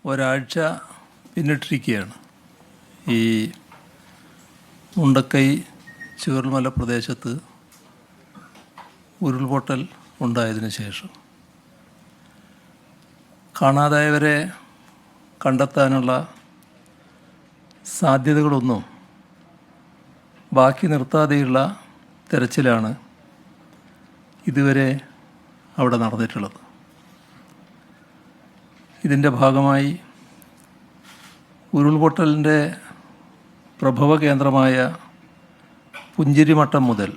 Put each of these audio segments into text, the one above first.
ഒരാഴ്ച പിന്നിട്ടിരിക്കുകയാണ്. ഈ മുണ്ടക്കൈ ചൂരൽമല പ്രദേശത്ത് ഉരുൾപൊട്ടൽ ഉണ്ടായതിനു ശേഷം കാണാതായവരെ കണ്ടെത്താനുള്ള സാധ്യതകളൊന്നും ബാക്കി നിർത്താതെയുള്ള തെരച്ചിലാണ് ഇതുവരെ അവിടെ നടന്നിട്ടുള്ളത്. ഇതിൻ്റെ ഭാഗമായി ഉരുൾപൊട്ടലിൻ്റെ പ്രഭവ കേന്ദ്രമായ പുഞ്ചിരിമട്ടം മുതൽ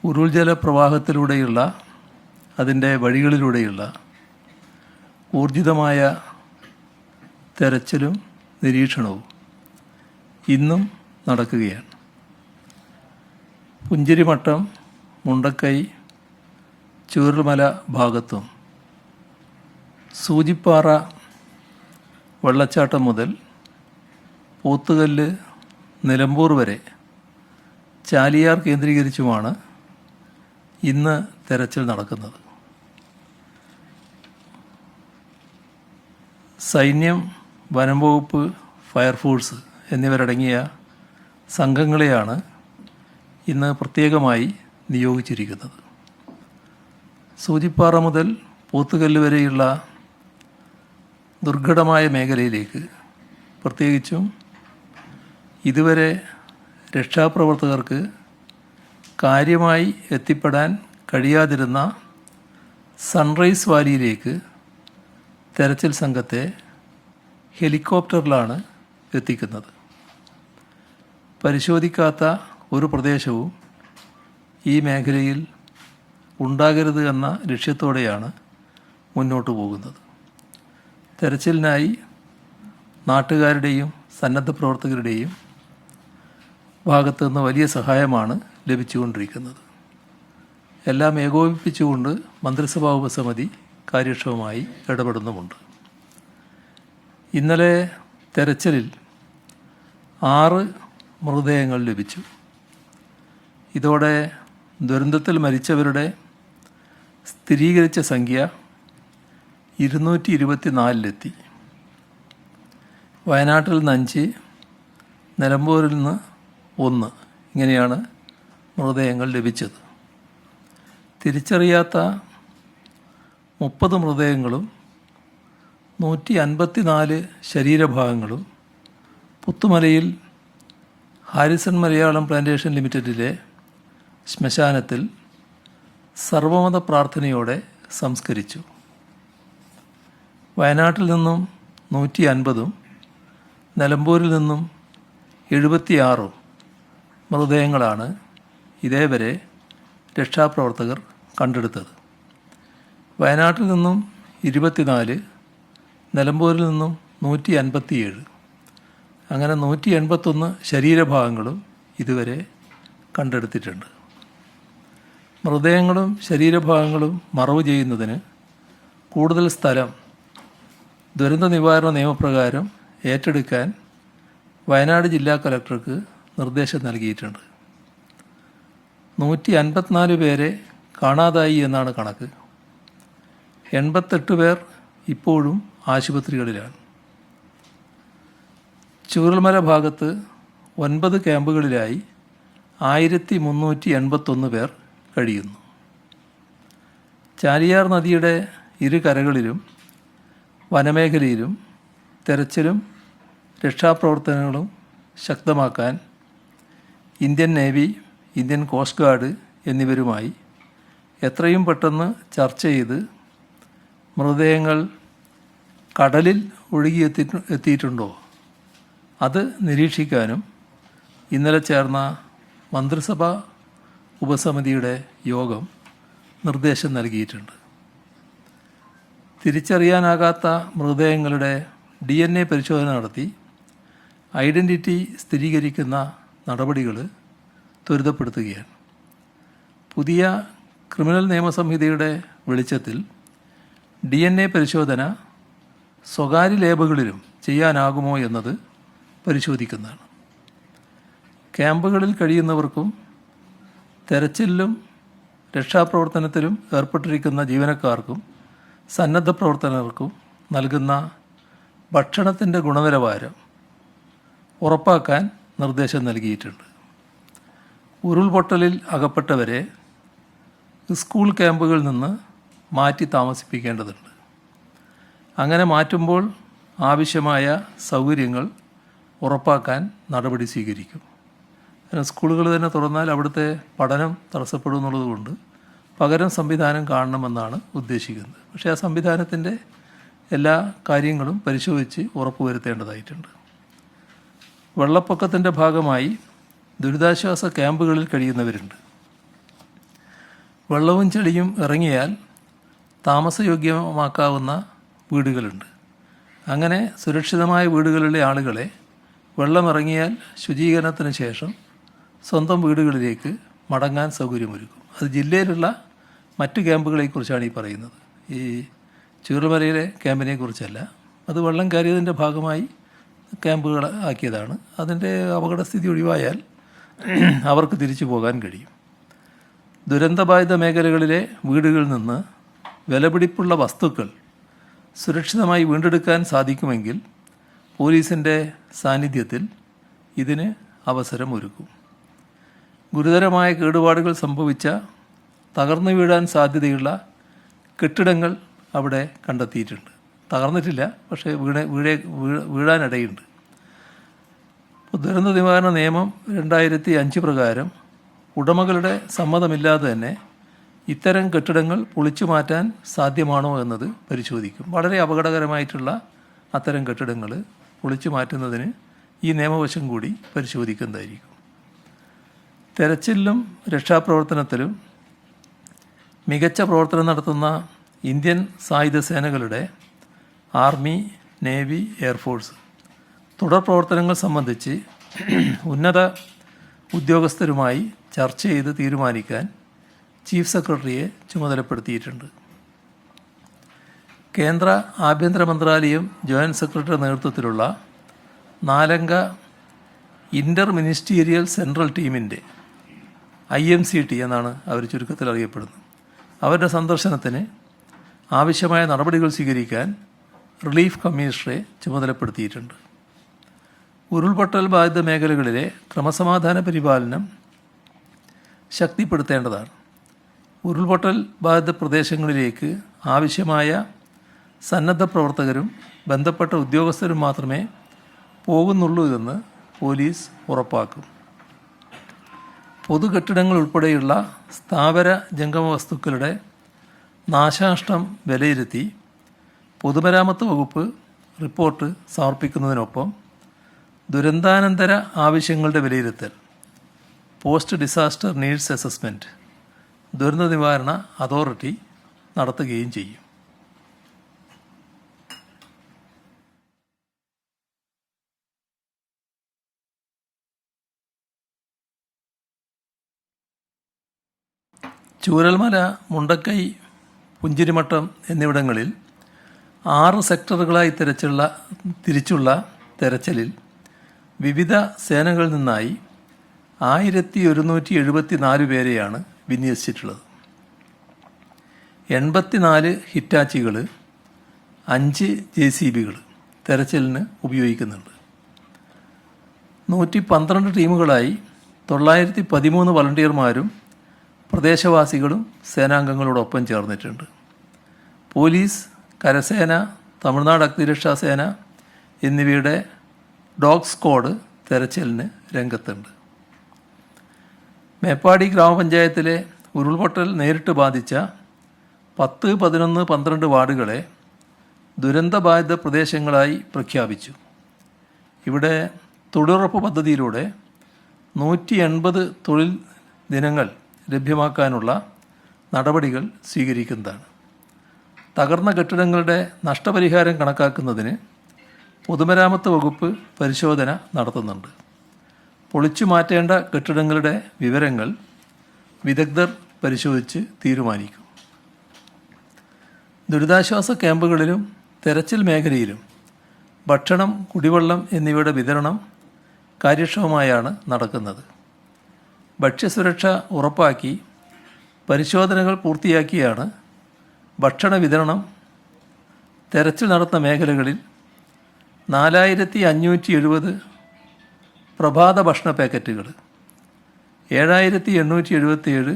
ഉരുൾജല പ്രവാഹത്തിലൂടെയുള്ള അതിൻ്റെ വഴികളിലൂടെയുള്ള ഊർജിതമായ തെരച്ചിലും നിരീക്ഷണവും ഇന്നും നടക്കുകയാണ്. പുഞ്ചിരിമട്ടം, മുണ്ടക്കൈ, ചൂരൽമല ഭാഗത്തും സൂചിപ്പാറ വെള്ളച്ചാട്ടം മുതൽ പോത്തുകല്ല്, നിലമ്പൂർ വരെ ചാലിയാർ കേന്ദ്രീകരിച്ചുമാണ് ഇന്ന് തെരച്ചിൽ നടക്കുന്നത്. സൈന്യം, വനം വകുപ്പ്, ഫയർഫോഴ്സ് എന്നിവരടങ്ങിയ സംഘങ്ങളെയാണ് ഇന്ന് പ്രത്യേകമായി നിയോഗിച്ചിരിക്കുന്നത്. സൂചിപ്പാറ മുതൽ പോത്തുകല്ല് വരെയുള്ള ദുർഘടമായ മേഖലയിലേക്ക്, പ്രത്യേകിച്ചും ഇതുവരെ രക്ഷാപ്രവർത്തകർക്ക് കാര്യമായി എത്തിപ്പെടാൻ കഴിയാതിരുന്ന സൺറൈസ് വാലിയിലേക്ക് തെരച്ചിൽ സംഘത്തെ ഹെലികോപ്റ്ററിലാണ് എത്തിക്കുന്നത്. പരിശോധിക്കാത്ത ഒരു പ്രദേശവും ഈ മേഖലയിൽ ഉണ്ടാകരുത് എന്ന ലക്ഷ്യത്തോടെയാണ് മുന്നോട്ട് പോകുന്നത്. തെരച്ചിലിനായി നാട്ടുകാരുടെയും സന്നദ്ധ പ്രവർത്തകരുടെയും ഭാഗത്തു നിന്ന് വലിയ സഹായമാണ് ലഭിച്ചുകൊണ്ടിരിക്കുന്നത്. എല്ലാം ഏകോപിപ്പിച്ചുകൊണ്ട് മന്ത്രിസഭാ ഉപസമിതി കാര്യക്ഷമമായി ഇടപെടുന്നുമുണ്ട്. ഇന്നലെ തെരച്ചിലിൽ 6 മൃതദേഹങ്ങൾ ലഭിച്ചു. ഇതോടെ ദുരന്തത്തിൽ മരിച്ചവരുടെ സ്ഥിരീകരിച്ച സംഖ്യ 224-ലെത്തി. വയനാട്ടിൽ നിന്ന് 5, നിലമ്പൂരിൽ നിന്ന് 1, ഇങ്ങനെയാണ് മൃതദേഹങ്ങൾ ലഭിച്ചത്. തിരിച്ചറിയാത്ത 30 മൃതദേഹങ്ങളും 154 ശരീരഭാഗങ്ങളും പുത്തുമലയിൽ ഹാരിസൺ മലയാളം പ്ലാന്റേഷൻ ലിമിറ്റഡിലെ ശ്മശാനത്തിൽ സർവമത പ്രാർത്ഥനയോടെ സംസ്കരിച്ചു. വയനാട്ടിൽ നിന്നും 150-ഉം നിലമ്പൂരിൽ നിന്നും 76 മൃതദേഹങ്ങളാണ് ഇതേവരെ രക്ഷാപ്രവർത്തകർ കണ്ടെടുത്തത്. വയനാട്ടിൽ നിന്നും 24, നിലമ്പൂരിൽ നിന്നും 157, അങ്ങനെ 181 ശരീരഭാഗങ്ങളും ഇതുവരെ കണ്ടെടുത്തിട്ടുണ്ട്. മൃതദേഹങ്ങളും ശരീരഭാഗങ്ങളും മറവ് ചെയ്യുന്നതിന് കൂടുതൽ സ്ഥലം ദുരന്ത നിവാരണ നിയമപ്രകാരം ഏറ്റെടുക്കാൻ വയനാട് ജില്ലാ കലക്ടർക്ക് നിർദ്ദേശം നൽകിയിട്ടുണ്ട്. 154 പേരെ കാണാതായി എന്നാണ് കണക്ക്. 88 പേർ ഇപ്പോഴും ആശുപത്രികളിലാണ്. ചൂരൽമല ഭാഗത്ത് 9 ക്യാമ്പുകളിലായി 1381 പേർ കഴിയുന്നു. ചാലിയാർ നദിയുടെ ഇരു കരകളിലും വനമേഖലയിലും തെരച്ചിലും രക്ഷാപ്രവർത്തനങ്ങളും ശക്തമാക്കാൻ Indian navy, Indian coast guard എന്നിവരുമായി എത്രയും പെട്ടെന്ന് ചർച്ച ചെയ്ത് മൃതദേഹങ്ങൾ കടലിൽ എത്തിയിട്ടുണ്ടോ അത് നിരീക്ഷിക്കാനും ഇന്നലെ ചേർന്ന മന്ത്രിസഭാ ഉപസമിതിയുടെ യോഗം നിർദ്ദേശം നൽകിയിട്ടുണ്ട്. തിരിച്ചറിയാനാകാത്ത മൃതദേഹങ്ങളുടെ DNA പരിശോധന നടത്തി ഐഡൻറ്റിറ്റി സ്ഥിരീകരിക്കുന്ന നടപടികൾ ത്വരിതപ്പെടുത്തുകയാണ്. പുതിയ ക്രിമിനൽ നിയമസംഹിതയുടെ വെളിച്ചത്തിൽ DNA പരിശോധന സ്വകാര്യ ലേബുകളിലും ചെയ്യാനാകുമോ എന്നത് പരിശോധിക്കുന്നതാണ്. ക്യാമ്പുകളിൽ കഴിയുന്നവർക്കും തെരച്ചിലിലും രക്ഷാപ്രവർത്തനത്തിലും ഏർപ്പെട്ടിരിക്കുന്ന ജീവനക്കാർക്കും സന്നദ്ധ പ്രവർത്തകർക്കും നൽകുന്ന ഭക്ഷണത്തിൻ്റെ ഗുണനിലവാരം ഉറപ്പാക്കാൻ നിർദ്ദേശം നൽകിയിട്ടുണ്ട്. ഉരുൾപൊട്ടലിൽ അകപ്പെട്ടവരെ സ്കൂൾ ക്യാമ്പുകളിൽ നിന്ന് മാറ്റി താമസിപ്പിക്കേണ്ടതുണ്ട്. അങ്ങനെ മാറ്റുമ്പോൾ ആവശ്യമായ സൗകര്യങ്ങൾ ഉറപ്പാക്കാൻ നടപടി സ്വീകരിക്കും. സ്കൂളുകൾ തന്നെ തുറന്നാൽ അവിടുത്തെ പഠനം തടസ്സപ്പെടും എന്നുള്ളതുകൊണ്ട് പകരം സംവിധാനം കാണണമെന്നാണ് ഉദ്ദേശിക്കുന്നത്. പക്ഷേ ആ സംവിധാനത്തിൻ്റെ എല്ലാ കാര്യങ്ങളും പരിശോധിച്ച് ഉറപ്പുവരുത്തേണ്ടതായിട്ടുണ്ട്. വെള്ളപ്പൊക്കത്തിൻ്റെ ഭാഗമായി ദുരിതാശ്വാസ ക്യാമ്പുകളിൽ കഴിയുന്നവരുണ്ട്. വെള്ളവും ചെളിയും ഇറങ്ങിയാൽ താമസയോഗ്യമാക്കാവുന്ന വീടുകളുണ്ട്. അങ്ങനെ സുരക്ഷിതമായ വീടുകളിലെ ആളുകളെ വെള്ളമിറങ്ങിയാൽ ശുചീകരണത്തിന് ശേഷം സ്വന്തം വീടുകളിലേക്ക് മടങ്ങാൻ സൗകര്യമൊരുക്കും. അത് ജില്ലയിലുള്ള മറ്റ് ക്യാമ്പുകളെക്കുറിച്ചാണ് ഈ പറയുന്നത്. ഈ ചൂരൽമലയിലെ ക്യാമ്പിനെ കുറിച്ചല്ല. അത് വെള്ളം കയറിയതിൻ്റെ ഭാഗമായി ക്യാമ്പുകൾ ആക്കിയതാണ്. അതിൻ്റെ അപകടസ്ഥിതി ഒഴിവായാൽ അവർക്ക് തിരിച്ചു പോകാൻ കഴിയും. ദുരന്തബാധിത മേഖലകളിലെ വീടുകളിൽ നിന്ന് വിലപിടിപ്പുള്ള വസ്തുക്കൾ സുരക്ഷിതമായി വീണ്ടെടുക്കാൻ സാധിക്കുമെങ്കിൽ പോലീസിൻ്റെ സാന്നിധ്യത്തിൽ ഇതിന് അവസരമൊരുക്കും. ഗുരുതരമായ കേടുപാടുകൾ സംഭവിച്ച തകർന്നു വീഴാൻ സാധ്യതയുള്ള കെട്ടിടങ്ങൾ അവിടെ കണ്ടെത്തിയിട്ടുണ്ട്. തകർന്നിട്ടില്ല, പക്ഷേ വീഴാനിടയുണ്ട്. ദുരന്ത നിവാരണ നിയമം 2005 പ്രകാരം ഉടമകളുടെ സമ്മതമില്ലാതെ തന്നെ ഇത്തരം കെട്ടിടങ്ങൾ പൊളിച്ചു മാറ്റാൻ സാധ്യമാണോ എന്നത് പരിശോധിക്കും. വളരെ അപകടകരമായിട്ടുള്ള അത്തരം കെട്ടിടങ്ങൾ പൊളിച്ചു മാറ്റുന്നതിന് ഈ നിയമവശം കൂടി പരിശോധിക്കുന്നതായിരിക്കും. തെരച്ചിലിലും രക്ഷാപ്രവർത്തനത്തിലും മികച്ച പ്രവർത്തനം നടത്തുന്ന ഇന്ത്യൻ സായുധ സേനകളുടെ ആർമി, നേവി, എയർഫോഴ്സ് തുടർ പ്രവർത്തനങ്ങൾ സംബന്ധിച്ച് ഉന്നത ഉദ്യോഗസ്ഥരുമായി ചർച്ച ചെയ്ത് തീരുമാനിക്കാൻ ചീഫ് സെക്രട്ടറിയെ ചുമതലപ്പെടുത്തിയിട്ടുണ്ട്. കേന്ദ്ര ആഭ്യന്തര മന്ത്രാലയം ജോയിൻറ്റ് സെക്രട്ടറിയുടെ നേതൃത്വത്തിലുള്ള 4-അംഗ ഇൻ്റർ മിനിസ്റ്റീരിയൽ സെൻട്രൽ ടീമിൻ്റെ IMCT എന്നാണ് അവർ ചുരുക്കത്തിൽ അറിയപ്പെടുന്നത്. അവരുടെ സന്ദർശനത്തിന് ആവശ്യമായ നടപടികൾ സ്വീകരിക്കാൻ റിലീഫ് കമ്മീഷണറെ ചുമതലപ്പെടുത്തിയിട്ടുണ്ട്. ഉരുൾപൊട്ടൽ ബാധിത മേഖലകളിലെ ക്രമസമാധാന പരിപാലനം ശക്തിപ്പെടുത്തേണ്ടതാണ്. ഉരുൾപൊട്ടൽ ബാധിത പ്രദേശങ്ങളിലേക്ക് ആവശ്യമായ സന്നദ്ധ പ്രവർത്തകരും ബന്ധപ്പെട്ട ഉദ്യോഗസ്ഥരും മാത്രമേ പോകുന്നുള്ളൂ എന്ന് പോലീസ് ഉറപ്പാക്കും. പൊതുകെട്ടിടങ്ങൾ ഉൾപ്പെടെയുള്ള സ്ഥാവര ജംഗമ വസ്തുക്കളുടെ നാശനഷ്ടം വിലയിരുത്തി പൊതുമരാമത്ത് വകുപ്പ് റിപ്പോർട്ട് സമർപ്പിക്കുന്നതിനൊപ്പം ദുരന്താനന്തര ആവശ്യങ്ങളുടെ വിലയിരുത്തൽ, പോസ്റ്റ് ഡിസാസ്റ്റർ നീഡ്സ് അസസ്മെൻറ്റ് ദുരന്ത നിവാരണ അതോറിറ്റി നടത്തുകയും ചെയ്യും. ചൂരൽമല, മുണ്ടക്കൈ, പുഞ്ചിരിമട്ടം എന്നിവിടങ്ങളിൽ 6 സെക്ടറുകളായി തിരിച്ചുള്ള തെരച്ചിലിൽ വിവിധ സേനകളിൽ നിന്നായി 1174 പേരെയാണ് വിന്യസിച്ചിട്ടുള്ളത്. 84 ഹിറ്റാച്ചികൾ, 5 JCBകൾ തെരച്ചിലിന് ഉപയോഗിക്കുന്നുണ്ട്. 112 ടീമുകളായി 913 വളണ്ടിയർമാരും പ്രദേശവാസികളും സേനാംഗങ്ങളോടൊപ്പം ചേർന്നിട്ടുണ്ട്. പോലീസ്, കരസേന, തമിഴ്നാട് അഗ്നിരക്ഷാസേന എന്നിവയുടെ ഡോഗ് സ്ക്വാഡ് തെരച്ചിലിന് രംഗത്തുണ്ട്. മേപ്പാടി ഗ്രാമപഞ്ചായത്തിലെ ഉരുൾപൊട്ടൽ നേരിട്ട് ബാധിച്ച 10, 11, 12 വാർഡുകളെ ദുരന്തബാധിത പ്രദേശങ്ങളായി പ്രഖ്യാപിച്ചു. ഇവിടെ തൊഴിലുറപ്പ് പദ്ധതിയിലൂടെ 180 തൊഴിൽ ദിനങ്ങൾ ലഭ്യമാക്കാനുള്ള നടപടികൾ സ്വീകരിക്കുന്നതാണ്. തകർന്ന കെട്ടിടങ്ങളുടെ നഷ്ടപരിഹാരം കണക്കാക്കുന്നതിന് പൊതുമരാമത്ത് വകുപ്പ് പരിശോധന നടത്തുന്നുണ്ട്. പൊളിച്ചു മാറ്റേണ്ട കെട്ടിടങ്ങളുടെ വിവരങ്ങൾ വിദഗ്ധർ പരിശോധിച്ച് തീരുമാനിക്കും. ദുരിതാശ്വാസ ക്യാമ്പുകളിലും തെരച്ചിൽ മേഖലയിലും ഭക്ഷണം, കുടിവെള്ളം എന്നിവയുടെ വിതരണം കാര്യക്ഷമമായാണ് നടക്കുന്നത്. ഭക്ഷ്യസുരക്ഷ ഉറപ്പാക്കി പരിശോധനകൾ പൂർത്തിയാക്കിയാണ് ഭക്ഷണ വിതരണം തെരച്ചിൽ നടത്തുന്ന മേഖലകളിൽ 4570 പ്രഭാത ഭക്ഷണ പാക്കറ്റുകൾ, 7877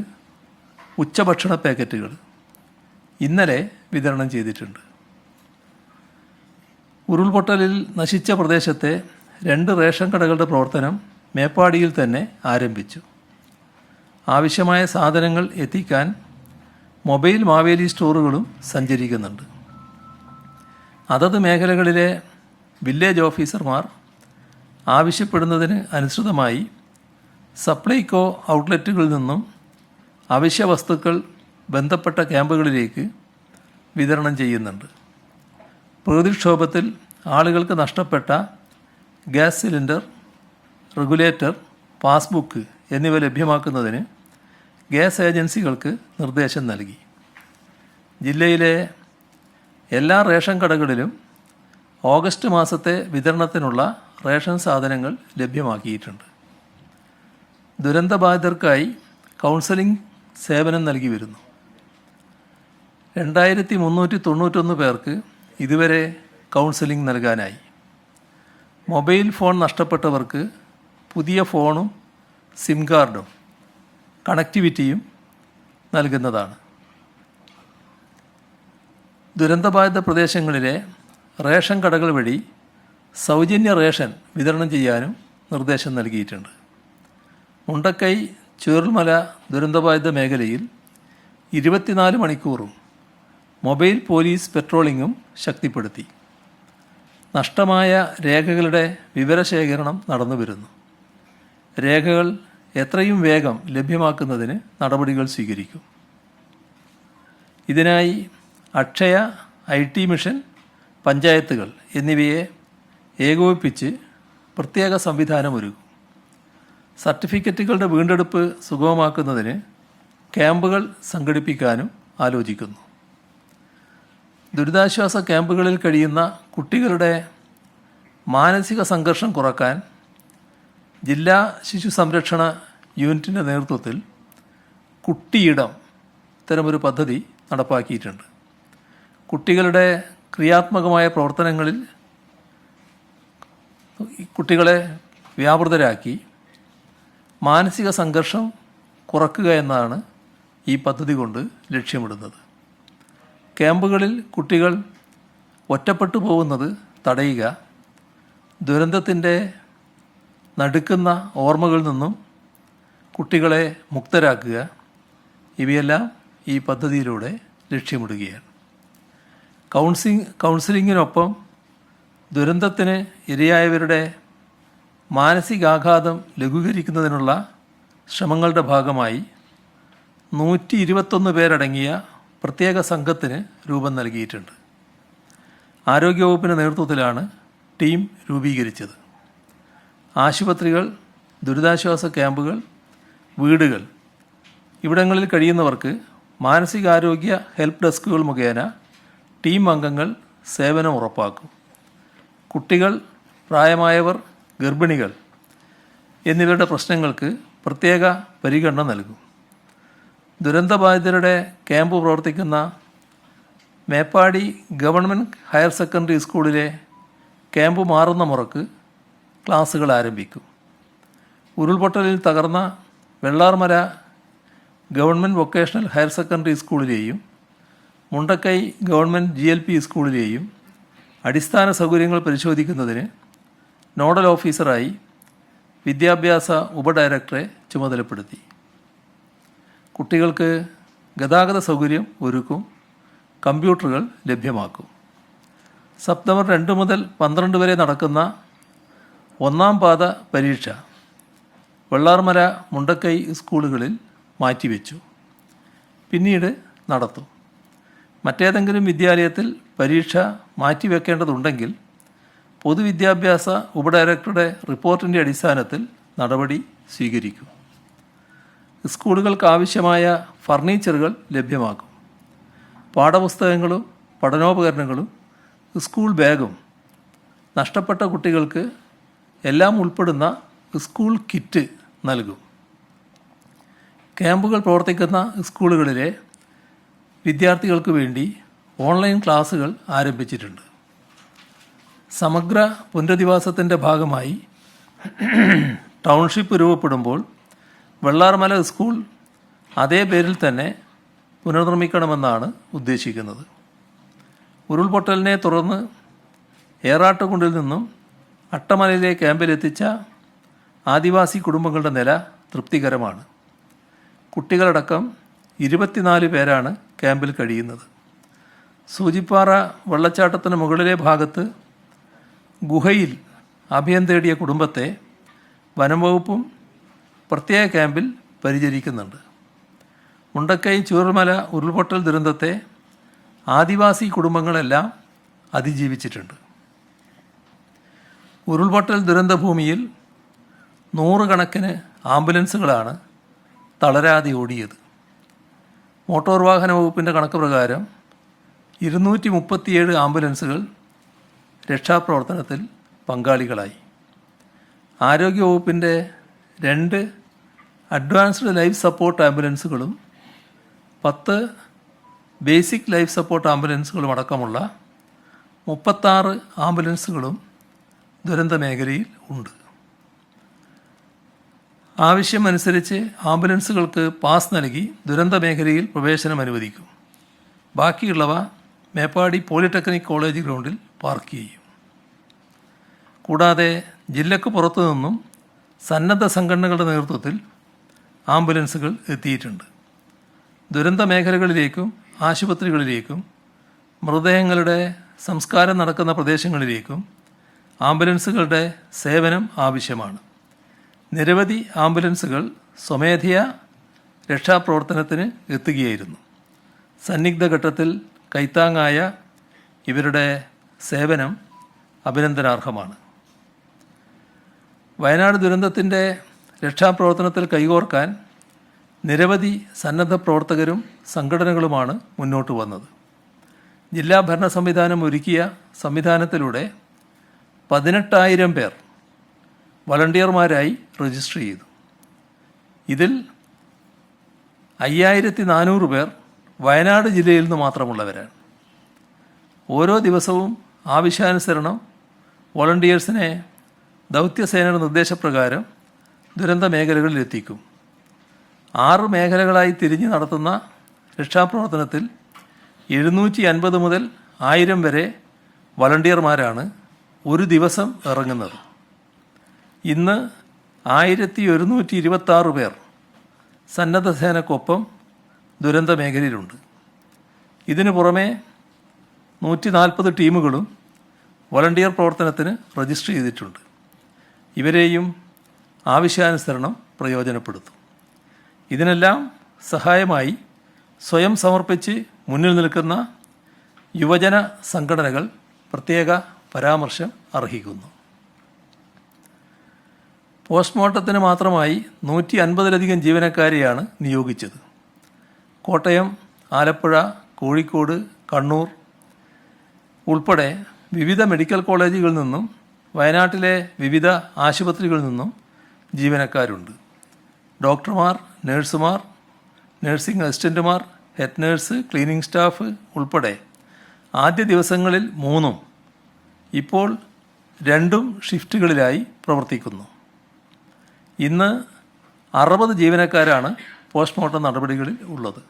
ഉച്ചഭക്ഷണ പാക്കറ്റുകൾ ഇന്നലെ വിതരണം ചെയ്തിട്ടുണ്ട്. ഉരുൾപൊട്ടലിൽ നശിച്ച പ്രദേശത്തെ 2 റേഷൻ കടകളുടെ പ്രവർത്തനം മേപ്പാടിയിൽ തന്നെ ആരംഭിച്ചു. ആവശ്യമായ സാധനങ്ങൾ എത്തിക്കാൻ മൊബൈൽ മാവേലി സ്റ്റോറുകളും സഞ്ചരിക്കുന്നുണ്ട്. അതത് മേഖലകളിലെ വില്ലേജ് ഓഫീസർമാർ ആവശ്യപ്പെടുന്നതിന് അനുസൃതമായി സപ്ലൈകോ ഔട്ട്ലെറ്റുകളിൽ നിന്നും അവശ്യ വസ്തുക്കൾ ബന്ധപ്പെട്ട ക്യാമ്പുകളിലേക്ക് വിതരണം ചെയ്യുന്നുണ്ട്. പ്രകൃതിക്ഷോഭത്തിൽ ആളുകൾക്ക് നഷ്ടപ്പെട്ട ഗ്യാസ് സിലിണ്ടർ, റെഗുലേറ്റർ, പാസ്ബുക്ക് എന്നിവ ലഭ്യമാക്കുന്നതിന് ഗ്യാസ് ഏജൻസികൾക്ക് നിർദ്ദേശം നൽകി. ജില്ലയിലെ എല്ലാ റേഷൻ കടകളിലും ഓഗസ്റ്റ് മാസത്തെ വിതരണത്തിനുള്ള റേഷൻ സാധനങ്ങൾ ലഭ്യമാക്കിയിട്ടുണ്ട്. ദുരന്തബാധിതർക്കായി കൗൺസലിംഗ് സേവനം നൽകി വരുന്നു. 2391 പേർക്ക് ഇതുവരെ കൗൺസലിംഗ് നൽകാനായി. മൊബൈൽ ഫോൺ നഷ്ടപ്പെട്ടവർക്ക് പുതിയ ഫോണും സിം കാർഡും കണക്ടിവിറ്റിയും നൽകുന്നതാണ്. ദുരന്തബാധിത പ്രദേശങ്ങളിലെ റേഷൻ കടകൾ വഴി സൗജന്യ റേഷൻ വിതരണം ചെയ്യാനും നിർദ്ദേശം നൽകിയിട്ടുണ്ട്. മുണ്ടക്കൈ ചൂരൽമല ദുരന്തബാധിത മേഖലയിൽ 24 മണിക്കൂറും മൊബൈൽ പോലീസ് പെട്രോളിങ്ങും ശക്തിപ്പെടുത്തി. നഷ്ടമായ രേഖകളുടെ വിവരശേഖരണം നടന്നുവരുന്നു. രേഖകൾ എത്രയും വേഗം ലഭ്യമാക്കുന്നതിന് നടപടികൾ സ്വീകരിക്കും. ഇതിനായി അക്ഷയ, IT മിഷൻ, പഞ്ചായത്തുകൾ എന്നിവയെ ഏകോപിപ്പിച്ച് പ്രത്യേക സംവിധാനമൊരുക്കും. സർട്ടിഫിക്കറ്റുകളുടെ വീണ്ടെടുപ്പ് സുഗമമാക്കുന്നതിന് ക്യാമ്പുകൾ സംഘടിപ്പിക്കാനും ആലോചിക്കുന്നു. ദുരിതാശ്വാസ ക്യാമ്പുകളിൽ കഴിയുന്ന കുട്ടികളുടെ മാനസിക സംഘർഷം കുറക്കാൻ ജില്ലാ ശിശു സംരക്ഷണ യൂണിറ്റിൻ്റെ നേതൃത്വത്തിൽ കുട്ടിയിടം ഇത്തരമൊരു പദ്ധതി നടപ്പാക്കിയിട്ടുണ്ട്. കുട്ടികളുടെ ക്രിയാത്മകമായ പ്രവർത്തനങ്ങളിൽ കുട്ടികളെ വ്യാപൃതരാക്കി മാനസിക സംഘർഷം കുറക്കുക എന്നതാണ് ഈ പദ്ധതി കൊണ്ട് ലക്ഷ്യമിടുന്നത്. ക്യാമ്പുകളിൽ കുട്ടികൾ ഒറ്റപ്പെട്ടു പോകുന്നത് തടയുക, ദുരന്തത്തിൻ്റെ നടുക്കുന്ന ഓർമ്മകളിൽ നിന്നും കുട്ടികളെ മുക്തരാക്കുക, ഇവയെല്ലാം ഈ പദ്ധതിയിലൂടെ ലക്ഷ്യമിടുകയാണ്. കൗൺസിലിങ്ങിനൊപ്പം ദുരന്തത്തിന് ഇരയായവരുടെ മാനസികാഘാതം ലഘൂകരിക്കുന്നതിനുള്ള ശ്രമങ്ങളുടെ ഭാഗമായി 121 പേരടങ്ങിയ പ്രത്യേക സംഘത്തിന് രൂപം നൽകിയിട്ടുണ്ട്. ആരോഗ്യവകുപ്പിൻ്റെ നേതൃത്വത്തിലാണ് ടീം രൂപീകരിച്ചത്. ആശുപത്രികൾ, ദുരിതാശ്വാസ ക്യാമ്പുകൾ, വീടുകൾ ഇവിടങ്ങളിൽ കഴിയുന്നവർക്ക് മാനസികാരോഗ്യ ഹെൽപ്പ് ഡെസ്കുകൾ മുഖേന ടീം അംഗങ്ങൾ സേവനം ഉറപ്പാക്കും. കുട്ടികൾ, പ്രായമായവർ, ഗർഭിണികൾ എന്നിവരുടെ പ്രശ്നങ്ങൾക്ക് പ്രത്യേക പരിഗണന നൽകും. ദുരന്തബാധിതരുടെ ക്യാമ്പ് പ്രവർത്തിക്കുന്ന മേപ്പാടി ഗവൺമെൻറ് ഹയർ സെക്കൻഡറി സ്കൂളിലെ ക്യാമ്പ് മാറുന്ന മുറക്ക് ക്ലാസുകൾ ആരംഭിക്കും. ഉരുൾപൊട്ടലിൽ തകർന്ന Vellarmala government vocational higher secondary സ്കൂളിലെയും മുണ്ടക്കൈ ഗവൺമെൻറ് GLP സ്കൂളിലെയും അടിസ്ഥാന സൗകര്യങ്ങൾ പരിശോധിക്കുന്നതിന് നോഡൽ ഓഫീസറായി വിദ്യാഭ്യാസ ഉപഡയറക്ടറെ ചുമതലപ്പെടുത്തി. കുട്ടികൾക്ക് ഗതാഗത സൗകര്യം ഒരുക്കും, കമ്പ്യൂട്ടറുകൾ ലഭ്യമാക്കും. സെപ്റ്റംബർ 2 മുതൽ 12 വരെ നടക്കുന്ന 1ാം പാദ പരീക്ഷ വെള്ളാർമല, മുണ്ടക്കൈ സ്കൂളുകളിൽ മാറ്റിവെച്ചു. പിന്നീട് നടത്തും. മറ്റേതെങ്കിലും വിദ്യാലയത്തിൽ പരീക്ഷ മാറ്റിവെക്കേണ്ടതുണ്ടെങ്കിൽ പൊതുവിദ്യാഭ്യാസ ഉപഡയറക്ടറുടെ റിപ്പോർട്ടിൻ്റെ അടിസ്ഥാനത്തിൽ നടപടി സ്വീകരിക്കും. സ്കൂളുകൾക്ക് ആവശ്യമായ ഫർണിച്ചറുകൾ ലഭ്യമാക്കും. പാഠപുസ്തകങ്ങളും പഠനോപകരണങ്ങളും സ്കൂൾ ബാഗും നഷ്ടപ്പെട്ട കുട്ടികൾക്ക് എല്ലാം ഉൾപ്പെടുന്ന സ്കൂൾ കിറ്റ് നൽകും. ക്യാമ്പുകൾ പ്രവർത്തിക്കുന്ന സ്കൂളുകളിലെ വിദ്യാർത്ഥികൾക്ക് വേണ്ടി ഓൺലൈൻ ക്ലാസുകൾ ആരംഭിച്ചിട്ടുണ്ട്. സമഗ്ര പുനരധിവാസത്തിൻ്റെ ഭാഗമായി ടൗൺഷിപ്പ് രൂപപ്പെടുമ്പോൾ വെള്ളാർമല സ്കൂൾ അതേ പേരിൽ തന്നെ പുനർനിർമ്മിക്കണമെന്നാണ് ഉദ്ദേശിക്കുന്നത്. ഉരുൾപൊട്ടലിനെ തുടർന്ന് ഏറാട്ടുകുണ്ടിൽ നിന്നും അട്ടമലയിലെ ക്യാമ്പിലെത്തിച്ച ആദിവാസി കുടുംബങ്ങളുടെ നില തൃപ്തികരമാണ്. കുട്ടികളടക്കം 24 പേരാണ് ക്യാമ്പിൽ കഴിയുന്നത്. സൂചിപ്പാറ വെള്ളച്ചാട്ടത്തിന് മുകളിലെ ഭാഗത്ത് ഗുഹയിൽ അഭയം തേടിയ കുടുംബത്തെ വനം വകുപ്പും പ്രത്യേക ക്യാമ്പിൽ പരിചരിക്കുന്നുണ്ട്. മുണ്ടക്കൈ ചൂരൽമല ഉരുൾപൊട്ടൽ ദുരന്തത്തെ ആദിവാസി കുടുംബങ്ങളെല്ലാം അതിജീവിച്ചിട്ടുണ്ട്. ഉരുൾപൊട്ടൽ ദുരന്തഭൂമിയിൽ 100 കണക്കിന് ആംബുലൻസുകളാണ് തളരാതെ ഓടിയത്. മോട്ടോർ വാഹന വകുപ്പിൻ്റെ കണക്ക് പ്രകാരം 237 ആംബുലൻസുകൾ രക്ഷാപ്രവർത്തനത്തിൽ പങ്കാളികളായി. ആരോഗ്യവകുപ്പിൻ്റെ 2 അഡ്വാൻസ്ഡ് ലൈഫ് സപ്പോർട്ട് ആംബുലൻസുകളും 10 ബേസിക് ലൈഫ് സപ്പോർട്ട് ആംബുലൻസുകളും അടക്കമുള്ള 36 ആംബുലൻസുകളും ദുരന്ത മേഖലയിൽ ഉണ്ട്. ആവശ്യമനുസരിച്ച് ആംബുലൻസുകൾക്ക് പാസ് നൽകി ദുരന്ത മേഖലയിൽ പ്രവേശനം അനുവദിക്കും. ബാക്കിയുള്ളവ മേപ്പാടി പോളിടെക്നിക് കോളേജ് ഗ്രൗണ്ടിൽ പാർക്ക് ചെയ്യും. കൂടാതെ ജില്ലക്ക് പുറത്തു നിന്നും സന്നദ്ധ സംഘടനകളുടെ നേതൃത്വത്തിൽ ആംബുലൻസുകൾ എത്തിയിട്ടുണ്ട്. ദുരന്ത മേഖലകളിലേക്കും ആശുപത്രികളിലേക്കും മൃതദേഹങ്ങളുടെ സംസ്കാരം നടക്കുന്ന പ്രദേശങ്ങളിലേക്കും ആംബുലൻസുകളുടെ സേവനം ആവശ്യമാണ്. നിരവധി ആംബുലൻസുകൾ സ്വമേധയാ രക്ഷാപ്രവർത്തനത്തിന് എത്തുകയായിരുന്നു. സന്നിഗ്ധ ഘട്ടത്തിൽ കൈത്താങ്ങായ ഇവരുടെ സേവനം അഭിനന്ദനാർഹമാണ്. വയനാട് ദുരന്തത്തിൻ്റെ രക്ഷാപ്രവർത്തനത്തിൽ കൈകോർക്കാൻ നിരവധി സന്നദ്ധ പ്രവർത്തകരും സംഘടനകളുമാണ് മുന്നോട്ട് വന്നത്. ജില്ലാ ഭരണ സംവിധാനം ഒരുക്കിയ സംവിധാനത്തിലൂടെ 18,000 പേർ വളണ്ടിയർമാരായി രജിസ്റ്റർ ചെയ്തു. ഇതിൽ 5,400 പേർ വയനാട് ജില്ലയിൽ നിന്ന് മാത്രമുള്ളവരാണ്. ഓരോ ദിവസവും ആവശ്യാനുസരണം വോളണ്ടിയേഴ്സിനെ ദൗത്യസേനയുടെ നിർദ്ദേശപ്രകാരം ദുരന്ത മേഖലകളിൽ എത്തിക്കും. 6 മേഖലകളായി തിരിഞ്ഞ് നടത്തുന്ന രക്ഷാപ്രവർത്തനത്തിൽ 750 മുതൽ 1000 വരെ വളണ്ടിയർമാരാണ് ഒരു ദിവസം ഇറങ്ങുന്നത്. ഇന്ന് 1126 പേർ സന്നദ്ധ സേനക്കൊപ്പം ദുരന്ത മേഖലയിലുണ്ട്. ഇതിനു പുറമെ 140 ടീമുകളും വോളണ്ടിയർ പ്രവർത്തനത്തിന് രജിസ്റ്റർ ചെയ്തിട്ടുണ്ട്. ഇവരെയും ആവശ്യാനുസരണം പ്രയോജനപ്പെടുത്തും. ഇതിനെല്ലാം സഹായമായി സ്വയം സമർപ്പിച്ച് മുന്നിൽ നിൽക്കുന്ന യുവജന സംഘടനകൾ പ്രത്യേക പരാമർശം അർഹിക്കുന്നു. പോസ്റ്റ്മോർട്ടത്തിന് മാത്രമായി 150-ലധികം ജീവനക്കാരെയാണ് നിയോഗിച്ചത്. കോട്ടയം, ആലപ്പുഴ, കോഴിക്കോട്, കണ്ണൂർ ഉൾപ്പെടെ വിവിധ മെഡിക്കൽ കോളേജുകളിൽ നിന്നും വയനാട്ടിലെ വിവിധ ആശുപത്രികളിൽ നിന്നും ജീവനക്കാരുണ്ട്. ഡോക്ടർമാർ, നഴ്സുമാർ, നഴ്സിംഗ് അസിസ്റ്റൻറ്റുമാർ, ഹെഡ് നേഴ്സ്, ക്ലീനിംഗ് സ്റ്റാഫ് ഉൾപ്പെടെ ആദ്യ ദിവസങ്ങളിൽ 3, ഇപ്പോൾ 2 ഷിഫ്റ്റുകളിലായി പ്രവർത്തിക്കുന്നു. ഇന്ന് 60 ജീവനക്കാരാണ് പോസ്റ്റ്മോർട്ടം നടപടികളിൽ ഉള്ളത്.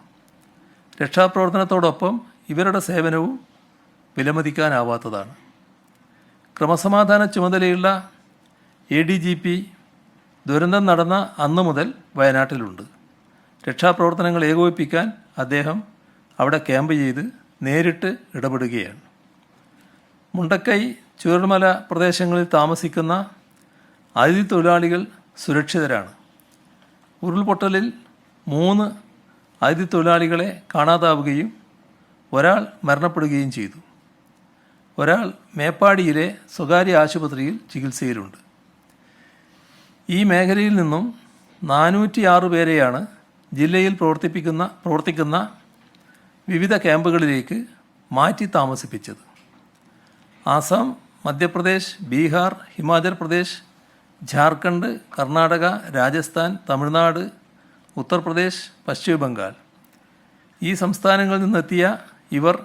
രക്ഷാപ്രവർത്തനത്തോടൊപ്പം ഇവരുടെ സേവനവും വിലമതിക്കാനാവാത്തതാണ്. ക്രമസമാധാന ചുമതലയുള്ള ADGP ദുരന്തം നടന്ന അന്നു മുതൽ വയനാട്ടിലുണ്ട്. രക്ഷാപ്രവർത്തനങ്ങൾ ഏകോപിപ്പിക്കാൻ അദ്ദേഹം അവിടെ ക്യാമ്പ് ചെയ്ത് നേരിട്ട് ഇടപെടുകയാണ്. മുണ്ടക്കൈ ചൂരൽമല പ്രദേശങ്ങളിൽ താമസിക്കുന്ന അതിഥി തൊഴിലാളികൾ സുരക്ഷിതരാണ്. ഉരുൾപൊട്ടലിൽ 3 അതിഥി തൊഴിലാളികളെ കാണാതാവുകയും ഒരാൾ മരണപ്പെടുകയും ചെയ്തു. ഒരാൾ മേപ്പാടിയിലെ സ്വകാര്യ ആശുപത്രിയിൽ ചികിത്സയിലുണ്ട്. ഈ മേഖലയിൽ നിന്നും 406 പേരെയാണ് ജില്ലയിൽ പ്രവർത്തിക്കുന്ന വിവിധ ക്യാമ്പുകളിലേക്ക് മാറ്റി താമസിപ്പിച്ചത്. ആസാം, മധ്യപ്രദേശ്, ബീഹാർ, ഹിമാചൽ പ്രദേശ്, ജാർഖണ്ഡ്, കർണാടക, രാജസ്ഥാൻ, തമിഴ്നാട്, ഉത്തർപ്രദേശ്, പശ്ചിമ ബംഗാൾ ഈ സംസ്ഥാനങ്ങളിൽ നിന്നെത്തിയ ഇവർ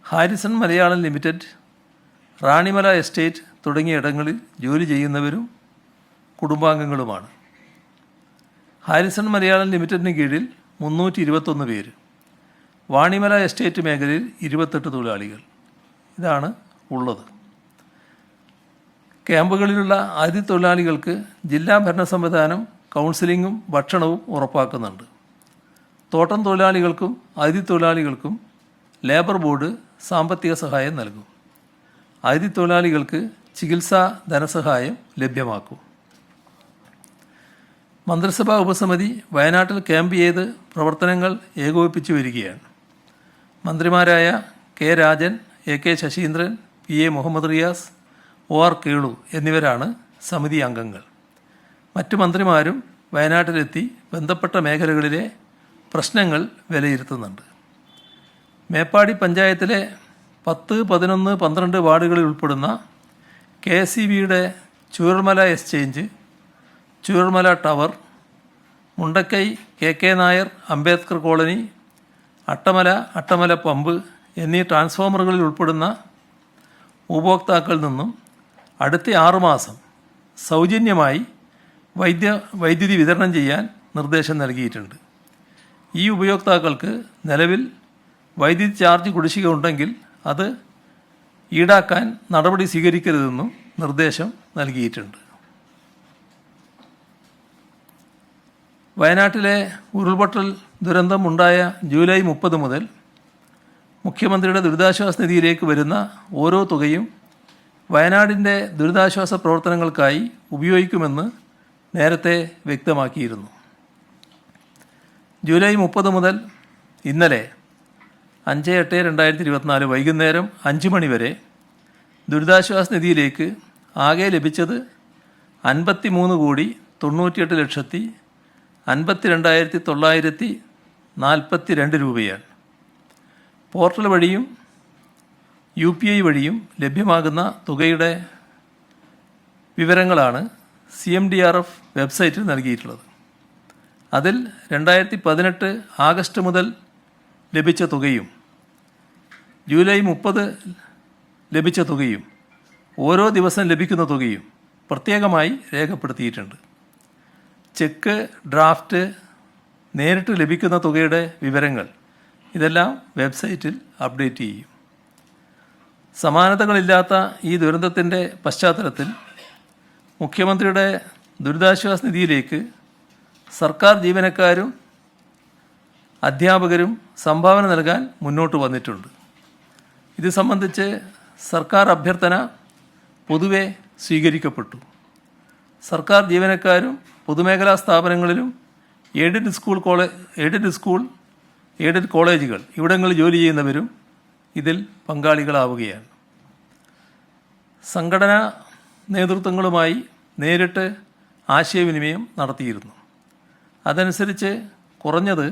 Harrison Malayalam limited, Ranimala estate തുടങ്ങിയ ഇടങ്ങളിൽ ജോലി ചെയ്യുന്നവരും കുടുംബാംഗങ്ങളുമാണ്. ഹാരിസൺ മലയാളം ലിമിറ്റഡിന് കീഴിൽ 321 പേര്, വാണിമല എസ്റ്റേറ്റ് മേഖലയിൽ 28 തൊഴിലാളികൾ. ഇതാണ് ഉള്ളത്. ക്യാമ്പുകളിലുള്ള അതിഥി തൊഴിലാളികൾക്ക് ജില്ലാ ഭരണ സംവിധാനം കൗൺസിലിങ്ങും ഭക്ഷണവും ഉറപ്പാക്കുന്നുണ്ട്. തോട്ടം തൊഴിലാളികൾക്കും അതിഥി തൊഴിലാളികൾക്കും ലേബർ ബോർഡ് സാമ്പത്തിക സഹായം നൽകും. അതിഥി തൊഴിലാളികൾക്ക് ചികിത്സാ ധനസഹായം ലഭ്യമാക്കും. മന്ത്രിസഭാ ഉപസമിതി വയനാട്ടിൽ ക്യാമ്പ് ചെയ്ത് പ്രവർത്തനങ്ങൾ ഏകോപിപ്പിച്ചു വരികയാണ്. മന്ത്രിമാരായ K Rajan, A K Saseendran, P A Muhammad Riyas, O R Kelu എന്നിവരാണ് സമിതി അംഗങ്ങൾ. മറ്റു മന്ത്രിമാരും വയനാട്ടിലെത്തി ബന്ധപ്പെട്ട മേഖലകളിലെ പ്രശ്നങ്ങൾ വിലയിരുത്തുന്നുണ്ട്. മേപ്പാടി പഞ്ചായത്തിലെ 10, 11, 12 വാർഡുകളിൽ ഉൾപ്പെടുന്ന KSEBയുടെ Chooralmala exchange, Chooralmala tower, Mundakkai KK Nair Ambedkar colony, Attamala pump എന്നീ ട്രാൻസ്ഫോമറുകളിൽ ഉൾപ്പെടുന്ന ഉപഭോക്താക്കളിൽ നിന്നും അടുത്ത 6 മാസം സൗജന്യമായി വൈദ്യുതി വിതരണം ചെയ്യാൻ നിർദ്ദേശം നൽകിയിട്ടുണ്ട്. ഈ ഉപയോക്താക്കൾക്ക് നിലവിൽ വൈദ്യുതി ചാർജ് കുടിശ്ശിക ഉണ്ടെങ്കിൽ അത് ഈടാക്കാൻ നടപടി സ്വീകരിക്കരുതെന്നും നിർദ്ദേശം നൽകിയിട്ടുണ്ട്. വയനാട്ടിലെ ഉരുൾപൊട്ടൽ ദുരന്തം ഉണ്ടായ ജൂലൈ 30 മുതൽ മുഖ്യമന്ത്രിയുടെ ദുരിതാശ്വാസ നിധിയിലേക്ക് വരുന്ന ഓരോ തുകയും വയനാടിൻ്റെ ദുരിതാശ്വാസ പ്രവർത്തനങ്ങൾക്കായി ഉപയോഗിക്കുമെന്ന് നേരത്തെ വ്യക്തമാക്കിയിരുന്നു. ജൂലൈ 30 മുതൽ ഇന്നലെ 5/8/2024 വൈകുന്നേരം 5 മണി വരെ ദുരിതാശ്വാസ നിധിയിലേക്ക് ആകെ ലഭിച്ചത് 53,352,942 രൂപയാണ്. പോർട്ടൽ വഴിയും UPI വഴിയും ലഭ്യമാകുന്ന തുകയുടെ വിവരങ്ങളാണ് CMDRF വെബ്സൈറ്റിൽ നൽകിയിട്ടുള്ളത്. അതിൽ 2018 ആഗസ്റ്റ് മുതൽ ലഭിച്ച തുകയും ജൂലൈ 30 ലഭിച്ച തുകയും ഓരോ ദിവസം ലഭിക്കുന്ന തുകയും പ്രത്യേകമായി രേഖപ്പെടുത്തിയിട്ടുണ്ട്. ചെക്ക്, ഡ്രാഫ്റ്റ്, നേരിട്ട് ലഭിക്കുന്ന തുകയുടെ വിവരങ്ങൾ ഇതെല്ലാം വെബ്സൈറ്റിൽ അപ്ഡേറ്റ് ചെയ്യും. സമാനതകളില്ലാത്ത ഈ ദുരന്തത്തിൻ്റെ പശ്ചാത്തലത്തിൽ മുഖ്യമന്ത്രിയുടെ ദുരിതാശ്വാസ നിധിയിലേക്ക് സർക്കാർ ജീവനക്കാരും അധ്യാപകരും സംഭാവന നൽകാൻ മുന്നോട്ട് വന്നിട്ടുണ്ട്. ഇത് സംബന്ധിച്ച് സർക്കാർ അഭ്യർത്ഥന പൊതുവെ സ്വീകരിക്കപ്പെട്ടു. സർക്കാർ ജീവനക്കാരും പൊതുമേഖലാ സ്ഥാപനങ്ങളിലും എയ്ഡഡ് കോളേജുകൾ ഇവിടങ്ങളിൽ ജോലി ചെയ്യുന്നവരും ഇതിൽ പങ്കാളികളാവുകയാണ്. സംഘടനാ നേതൃത്വങ്ങളുമായി നേരിട്ട് ആശയവിനിമയം നടത്തിയിരുന്നു. അതനുസരിച്ച് കുറഞ്ഞത്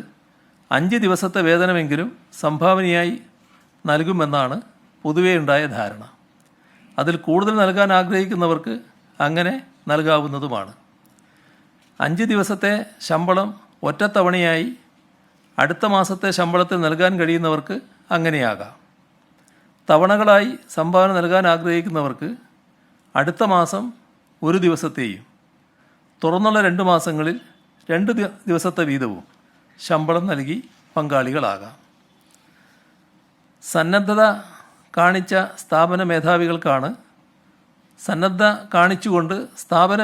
5 ദിവസത്തെ വേതനമെങ്കിലും സംഭാവനയായി നൽകുമെന്നാണ് പൊതുവെ ഉണ്ടായ ധാരണ. അതിൽ കൂടുതൽ നൽകാൻ ആഗ്രഹിക്കുന്നവർക്ക് അങ്ങനെ നൽകാവുന്നതുമാണ്. 5 ദിവസത്തെ ശമ്പളം ഒറ്റത്തവണയായി അടുത്ത മാസത്തെ ശമ്പളത്തിൽ നൽകാൻ കഴിയുന്നവർക്ക് അങ്ങനെയാകാം. തവണകളായി സംഭാവന നൽകാൻ ആഗ്രഹിക്കുന്നവർക്ക് അടുത്ത മാസം 1 ദിവസത്തെയും തുറന്നുള്ള 2 മാസങ്ങളിൽ 2 ദിവസത്തെ വീതവും ശമ്പളം നൽകി പങ്കാളികളാകാം. സന്നദ്ധത കാണിച്ച സ്ഥാപന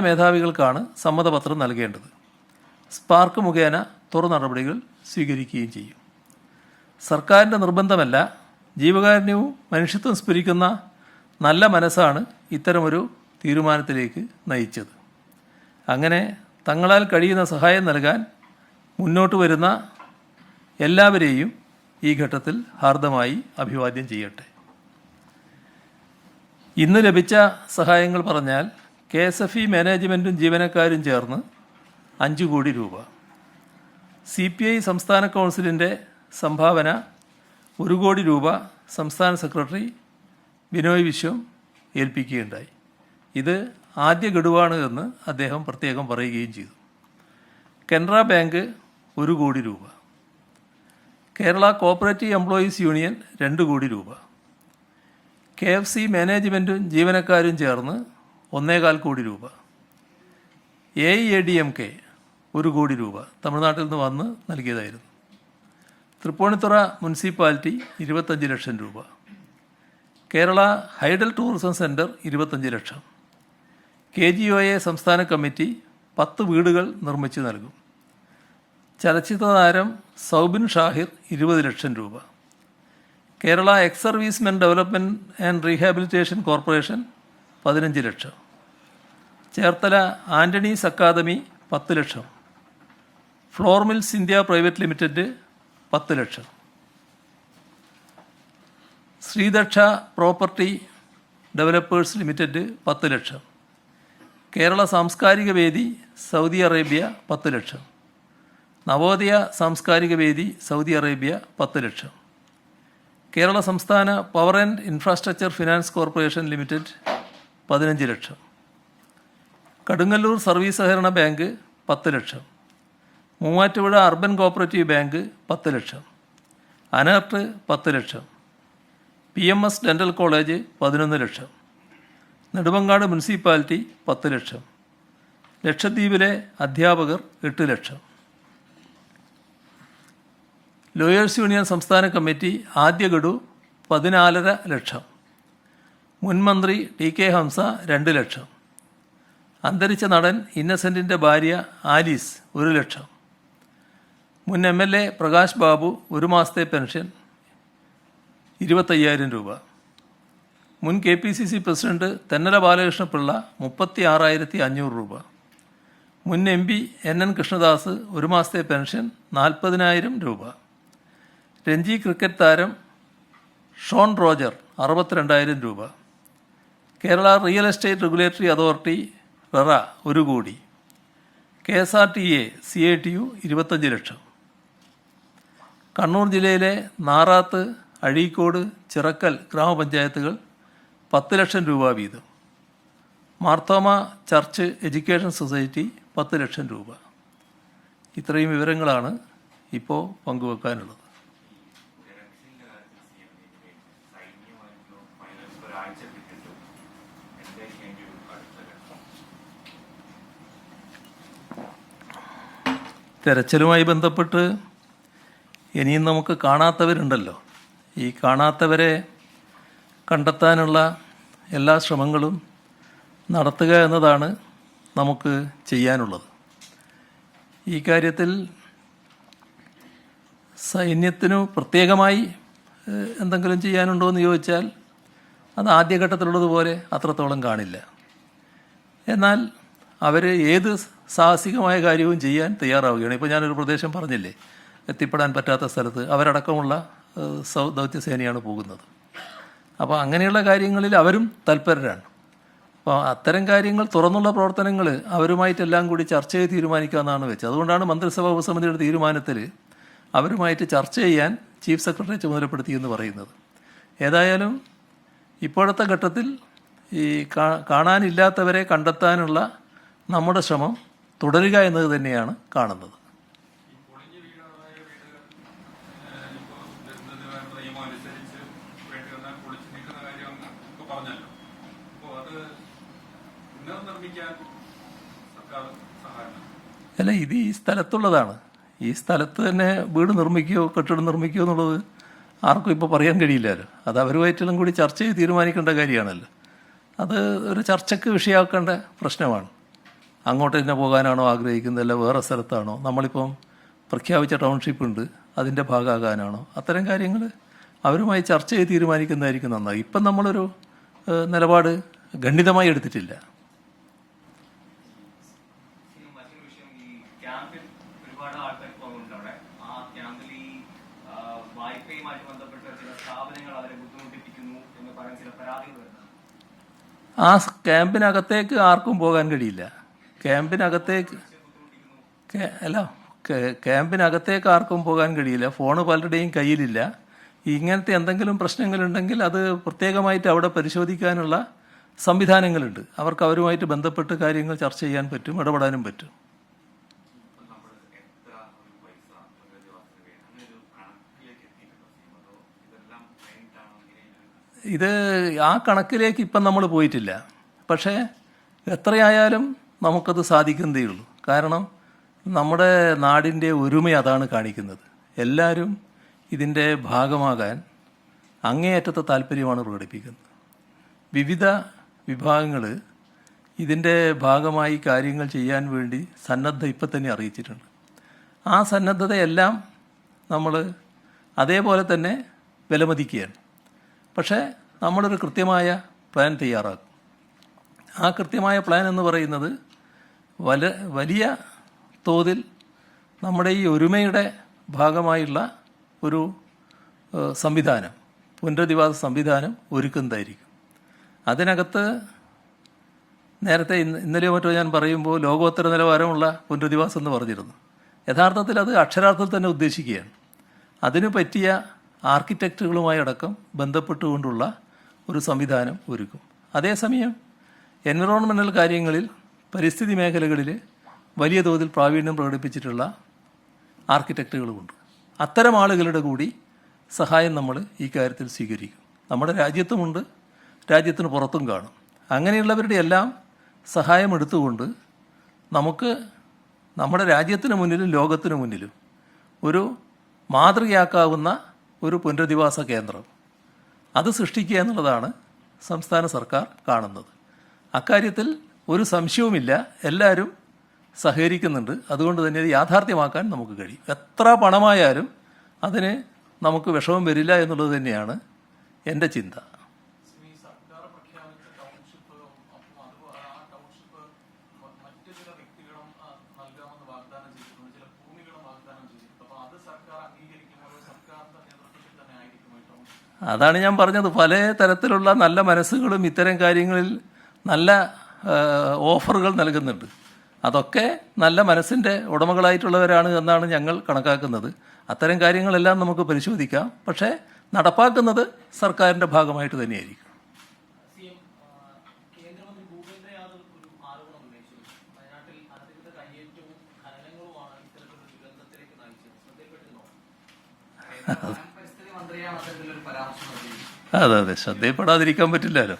മേധാവികൾക്കാണ് സമ്മതപത്രം നൽകേണ്ടത്. സ്പാർക്ക് മുഖേന തുടർ നടപടികൾ സ്വീകരിക്കുകയും ചെയ്യും. സർക്കാരിൻ്റെ നിർബന്ധമല്ല, ജീവകാരുണ്യവും മനുഷ്യത്വം സ്ഫുരിക്കുന്ന നല്ല മനസ്സാണ് ഇത്തരമൊരു തീരുമാനത്തിലേക്ക് നയിച്ചത്. അങ്ങനെ തങ്ങളാൽ കഴിയുന്ന സഹായം നൽകാൻ മുന്നോട്ട് വരുന്ന എല്ലാവരെയും ഈ ഘട്ടത്തിൽ ഹാർദമായി അഭിവാദ്യം ചെയ്യട്ടെ. ഇന്ന് ലഭിച്ച സഹായങ്ങൾ പറഞ്ഞാൽ KSFE മാനേജ്മെൻറ്റും ജീവനക്കാരും ചേർന്ന് 5 കോടി രൂപ, CPI സംസ്ഥാന കൗൺസിലിൻ്റെ സംഭാവന 1 കോടി രൂപ സംസ്ഥാന സെക്രട്ടറി ബിനോയ് വിശ്വം ഏൽപ്പിക്കുകയുണ്ടായി. ഇത് ആദ്യ ഗഡുവാണ് എന്ന് അദ്ദേഹം പ്രത്യേകം പറയുകയും ചെയ്തു. കനറ ബാങ്ക് 1 കോടി രൂപ, കേരള കോപ്പറേറ്റീവ് എംപ്ലോയീസ് യൂണിയൻ 2 കോടി രൂപ, KFC മാനേജ്മെൻറ്റും ജീവനക്കാരും ചേർന്ന് 1,4 കോടി രൂപ. AIADMK 1 കോടി രൂപ തമിഴ്നാട്ടിൽ നിന്ന് വന്ന് നൽകിയതായിരുന്നു. തൃപ്പൂണിത്തുറ മുനിസിപ്പാലിറ്റി 25 ലക്ഷം രൂപ. കേരള ഹൈഡൽ ടൂറിസം സെൻറ്റർ 25 ലക്ഷം. KGOA സംസ്ഥാന കമ്മിറ്റി 10 വീടുകൾ നിർമ്മിച്ച് നൽകും. ചലച്ചിത്ര താരം സൗബിൻ ഷാഹിർ 20 ലക്ഷം രൂപ. Kerala ex servicemen development and rehabilitation corporation 15 lakh. Cherthala Antony's academy 10 lakh. Flour mills India private limited 10 lakh. Sreedaksha property developers limited 10 lakh. Kerala Samskarika Vedi Saudi Arabia 10 ലക്ഷം. നവോദയ സാംസ്കാരിക വേദി സൗദി അറേബ്യ 10 ലക്ഷം. കേരള സംസ്ഥാന power and infrastructure finance corporation limited 15 lakh. Kadungallur service സഹകരണ bank 10 lakh. Muvattupuzha urban cooperative bank 10 lakh. ANERT 10 lakh. PMS dental college 11 lakh. Nedumangad municipality 10 lakh. ലക്ഷദ്വീപിലെ അധ്യാപകർ 8 ലക്ഷം. Lawyers union സംസ്ഥാന committee ആദ്യ ഗഡു 14.5 ലക്ഷം. മുൻ മന്ത്രി TK ഹംസ 2 ലക്ഷം. അന്തരിച്ച നടൻ ഇന്നസെൻറ്റിൻ്റെ ഭാര്യ ആലീസ് 1 ലക്ഷം. മുൻ MLA പ്രകാശ് ബാബു 1 മാസത്തെ പെൻഷൻ 25,000 രൂപ. മുൻ KPCC പ്രസിഡന്റ് തെന്നല ബാലകൃഷ്ണപിള്ള 36,500 രൂപ. മുൻ MP NN കൃഷ്ണദാസ് 1 മാസത്തെ പെൻഷൻ 40,000 രൂപ. രഞ്ജി ക്രിക്കറ്റ് താരം ഷോൺ റോജർ 62,000 രൂപ. Kerala real estate regulatory authority RERA 1 കോടി. KSRTA CATU 25 ലക്ഷം. കണ്ണൂർ ജില്ലയിലെ നാറാത്ത്, അഴീക്കോട്, ചിറക്കൽ ഗ്രാമപഞ്ചായത്തുകൾ 10 ലക്ഷം രൂപ വീതം. മാർത്തോമ ചർച്ച് എഡ്യൂക്കേഷൻ സൊസൈറ്റി 10 ലക്ഷം രൂപ. ഇത്രയും വിവരങ്ങളാണ് ഇപ്പോൾ പങ്കുവെക്കാനുള്ളത്. തെരച്ചിലുമായി ബന്ധപ്പെട്ട് ഇനിയും നമുക്ക് കാണാത്തവരുണ്ടല്ലോ. ഈ കാണാത്തവരെ കണ്ടെത്താനുള്ള എല്ലാ ശ്രമങ്ങളും നടത്തുക എന്നതാണ് നമുക്ക് ചെയ്യാനുള്ളത്. ഈ കാര്യത്തിൽ സൈന്യത്തിനു പ്രത്യേകമായി എന്തെങ്കിലും ചെയ്യാനുണ്ടോ എന്ന് ചോദിച്ചാൽ അത് ആദ്യഘട്ടത്തിലുള്ളതുപോലെ അത്രത്തോളം കാണില്ല. എന്നാൽ അവർ ഏത് സാഹസികമായ കാര്യവും ചെയ്യാൻ തയ്യാറാവുകയാണ്. ഇപ്പോൾ ഞാനൊരു പ്രദേശം പറഞ്ഞില്ലേ, എത്തിപ്പെടാൻ പറ്റാത്ത സ്ഥലത്ത് അവരടക്കമുള്ള ദൗത്യസേനയാണ് പോകുന്നത്. അപ്പോൾ അങ്ങനെയുള്ള കാര്യങ്ങളിൽ അവരും തൽപരരാണ്. അപ്പോൾ അത്തരം കാര്യങ്ങൾ തുറന്നുള്ള പ്രവർത്തനങ്ങൾ അവരുമായിട്ടെല്ലാം കൂടി ചർച്ച ചെയ്ത് തീരുമാനിക്കാമെന്നാണ് വെച്ചത്. അതുകൊണ്ടാണ് മന്ത്രിസഭാ ഉപസമിതിയുടെ തീരുമാനത്തിൽ അവരുമായിട്ട് ചർച്ച ചെയ്യാൻ ചീഫ് സെക്രട്ടറി ചുമതലപ്പെടുത്തിയെന്ന് പറയുന്നത്. ഏതായാലും ഇപ്പോഴത്തെ ഘട്ടത്തിൽ ഈ കാണാനില്ലാത്തവരെ കണ്ടെത്താനുള്ള നമ്മുടെ ശ്രമം തുടരുക എന്നത് തന്നെയാണ് കാണുന്നത്. അല്ല, ഇത് ഈ സ്ഥലത്തുള്ളതാണ്. ഈ സ്ഥലത്ത് തന്നെ വീട് നിർമ്മിക്കുകയോ കെട്ടിടം നിർമ്മിക്കുകയോ എന്നുള്ളത് ആർക്കും ഇപ്പോൾ പറയാൻ കഴിയില്ലല്ലോ. അത് അവരുമായിട്ടെല്ലാം കൂടി ചർച്ച ചെയ്ത് തീരുമാനിക്കേണ്ട കാര്യമാണല്ലോ. അത് ഒരു ചർച്ചയ്ക്ക് വിഷയമാക്കേണ്ട പ്രശ്നമാണ്. അങ്ങോട്ട് തന്നെ പോകാനാണോ ആഗ്രഹിക്കുന്നത്, അല്ല വേറെ സ്ഥലത്താണോ, നമ്മളിപ്പം പ്രഖ്യാപിച്ച ടൗൺഷിപ്പ് ഉണ്ട് അതിൻ്റെ ഭാഗമാകാനാണോ, അത്തരം കാര്യങ്ങൾ അവരുമായി ചർച്ച ചെയ്ത് തീരുമാനിക്കുന്നതായിരിക്കും നന്നായി. ഇപ്പം നമ്മളൊരു നിലപാട് ഖണ്ഡിതമായി എടുത്തിട്ടില്ല. ആ ക്യാമ്പിനകത്തേക്ക് ആർക്കും പോകാൻ കഴിയില്ല. ക്യാമ്പിനകത്തേക്ക് ആർക്കും പോകാൻ കഴിയില്ല. ഫോണ് പലരുടെയും കയ്യിലില്ല. ഇങ്ങനത്തെ എന്തെങ്കിലും പ്രശ്നങ്ങളുണ്ടെങ്കിൽ അത് പ്രത്യേകമായിട്ട് അവിടെ പരിശോധിക്കാനുള്ള സംവിധാനങ്ങളുണ്ട്. അവർക്ക് അവരുമായിട്ട് ബന്ധപ്പെട്ട് കാര്യങ്ങൾ ചർച്ച ചെയ്യാൻ പറ്റും, ഇടപെടാനും പറ്റും. ഇത് ആ കണക്കിലേക്ക് ഇപ്പം നമ്മൾ പോയിട്ടില്ല. പക്ഷേ എത്രയായാലും നമുക്കത് സാധിക്കുന്നതേ ഉള്ളൂ. കാരണം നമ്മുടെ നാടിൻ്റെ ഒരുമ അതാണ് കാണിക്കുന്നത്. എല്ലാവരും ഇതിൻ്റെ ഭാഗമാകാൻ അങ്ങേയറ്റത്തെ താല്പര്യമാണ് പ്രകടിപ്പിക്കുന്നത്. വിവിധ വിഭാഗങ്ങൾ ഇതിൻ്റെ ഭാഗമായി കാര്യങ്ങൾ ചെയ്യാൻ വേണ്ടി സന്നദ്ധ ഇപ്പം തന്നെ അറിയിച്ചിട്ടുണ്ട്. ആ സന്നദ്ധതയെല്ലാം നമ്മൾ അതേപോലെ തന്നെ വിലമതിക്കുകയാണ്. പക്ഷേ നമ്മളൊരു കൃത്യമായ പ്ലാൻ തയ്യാറാക്കും. ആ കൃത്യമായ പ്ലാൻ എന്ന് പറയുന്നത് വലിയ തോതിൽ നമ്മുടെ ഈ ഒരുമയുടെ ഭാഗമായുള്ള ഒരു സംവിധാനം, പുനരധിവാസ സംവിധാനം ഒരുക്കുന്നതായിരിക്കും. അതിനകത്ത് നേരത്തെ ഇന്നലെയോ മറ്റോ ഞാൻ പറയുമ്പോൾ ലോകോത്തര നിലവാരമുള്ള പുനരധിവാസം എന്ന് പറഞ്ഞിരുന്നു. യഥാർത്ഥത്തിൽ അത് അക്ഷരാർത്ഥത്തിൽ തന്നെ ഉദ്ദേശിക്കുകയാണ്. അതിനു പറ്റിയ ആർക്കിടെക്റ്റുകളുമായി അടക്കം ബന്ധപ്പെട്ടുകൊണ്ടുള്ള ഒരു സംവിധാനം ഒരുക്കും. അതേസമയം എൻവിറോൺമെൻ്റൽ കാര്യങ്ങളിൽ, പരിസ്ഥിതി മേഖലകളിൽ വലിയ തോതിൽ പ്രാവീണ്യം പ്രകടിപ്പിച്ചിട്ടുള്ള ആർക്കിടെക്റ്റുകളുമുണ്ട്. അത്തരം ആളുകളുടെ കൂടി സഹായം നമ്മൾ ഈ കാര്യത്തിൽ സ്വീകരിക്കും. നമ്മുടെ രാജ്യത്തുമുണ്ട്, രാജ്യത്തിന് പുറത്തും കാണും. അങ്ങനെയുള്ളവരുടെ എല്ലാം സഹായം എടുത്തുകൊണ്ട് നമുക്ക് നമ്മുടെ രാജ്യത്തിന് മുന്നിലും ലോകത്തിന് മുന്നിലും ഒരു മാതൃകയാക്കാവുന്ന ഒരു പുനരധിവാസ കേന്ദ്രം അത് സൃഷ്ടിക്കുക എന്നുള്ളതാണ് സംസ്ഥാന സർക്കാർ കാണുന്നത്. അക്കാര്യത്തിൽ ഒരു സംശയവുമില്ല, എല്ലാവരും സഹകരിക്കുന്നുണ്ട്. അതുകൊണ്ട് തന്നെ അത് യാഥാർത്ഥ്യമാക്കാൻ നമുക്ക് കഴിയും. എത്ര പണമായാലും അതിന് നമുക്ക് വിഷമം വരില്ല എന്നുള്ളത് തന്നെയാണ് എൻ്റെ ചിന്ത. അതാണ് ഞാൻ പറഞ്ഞത്. പല തരത്തിലുള്ള നല്ല മനസ്സുകളും ഇത്തരം കാര്യങ്ങളിൽ നല്ല ഓഫറുകൾ നൽകുന്നുണ്ട്. അതൊക്കെ നല്ല മനസ്സിൻ്റെ ഉടമകളായിട്ടുള്ളവരാണ് എന്നാണ് ഞങ്ങൾ കണക്കാക്കുന്നത്. അത്തരം കാര്യങ്ങളെല്ലാം നമുക്ക് പരിശോധിക്കാം. പക്ഷേ നടപ്പാക്കുന്നത് സർക്കാരിൻ്റെ ഭാഗമായിട്ട് തന്നെയായിരിക്കും. അതെ അതെ, ശ്രദ്ധയിൽപ്പെടാതിരിക്കാൻ പറ്റില്ലല്ലോ.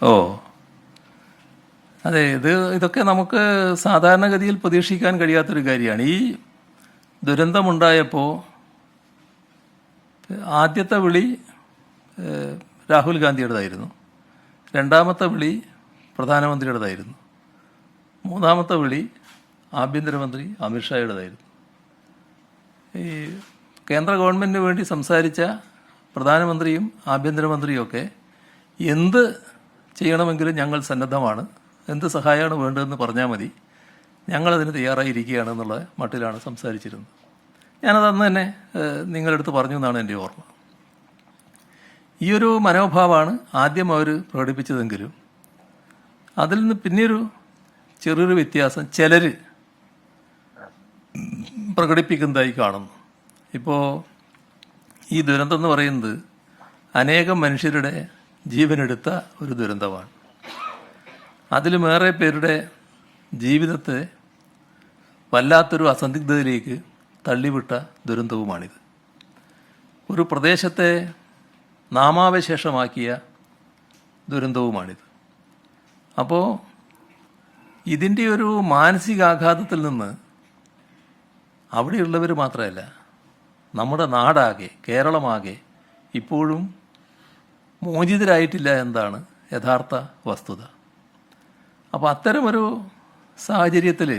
ഓ അതെ, ഇതൊക്കെ നമുക്ക് സാധാരണഗതിയിൽ പ്രതീക്ഷിക്കാൻ കഴിയാത്തൊരു കാര്യമാണ്. ഈ ദുരന്തമുണ്ടായപ്പോൾ ആദ്യത്തെ വിളി രാഹുൽ ഗാന്ധിയുടേതായിരുന്നു, രണ്ടാമത്തെ വിളി പ്രധാനമന്ത്രിയുടേതായിരുന്നു, മൂന്നാമത്തെ വിളി ആഭ്യന്തരമന്ത്രി അമിത്ഷായുടേതായിരുന്നു. ഈ കേന്ദ്ര ഗവൺമെൻറ്റിന് വേണ്ടി സംസാരിച്ച പ്രധാനമന്ത്രിയും ആഭ്യന്തരമന്ത്രിയും ഒക്കെ എന്ത് ചെയ്യണമെങ്കിലും ഞങ്ങൾ സന്നദ്ധമാണ്, എന്ത് സഹായമാണ് വേണ്ടതെന്ന് പറഞ്ഞാൽ മതി, ഞങ്ങളതിന് തയ്യാറായിരിക്കുകയാണെന്നുള്ള മട്ടിലാണ് സംസാരിച്ചിരുന്നത്. ഞാനത് അന്ന് തന്നെ നിങ്ങളുടെ അടുത്ത് പറഞ്ഞു എന്നാണ് എൻ്റെ ഓർമ്മ. ഈ ഒരു മനോഭാവമാണ് ആദ്യം അവർ പ്രകടിപ്പിച്ചതെങ്കിലും അതിൽ നിന്ന് പിന്നെയൊരു ചെറിയൊരു വ്യത്യാസം ചിലർ പ്രകടിപ്പിക്കുന്നതായി കാണുന്നു. ഇപ്പോൾ ഈ ദുരന്തം എന്ന് പറയുന്നത് അനേകം മനുഷ്യരുടെ ജീവനെടുത്ത ഒരു ദുരന്തമാണ്. അതിലുമേറെ പേരുടെ ജീവിതത്തെ വല്ലാത്തൊരു അസന്ദിഗ്ധതയിലേക്ക് തള്ളിവിട്ട ദുരന്തവുമാണിത്. ഒരു പ്രദേശത്തെ നാമാവശേഷമാക്കിയ ദുരന്തവുമാണിത്. അപ്പോൾ ഇതിൻ്റെ ഒരു മാനസികാഘാതത്തിൽ നിന്ന് അവിടെയുള്ളവർ മാത്രമല്ല, നമ്മുടെ നാടാകെ, കേരളമാകെ ഇപ്പോഴും മോചിതരായിട്ടില്ല എന്നതാണ് യഥാർത്ഥ വസ്തുത. അപ്പോൾ അത്തരമൊരു സാഹചര്യത്തിൽ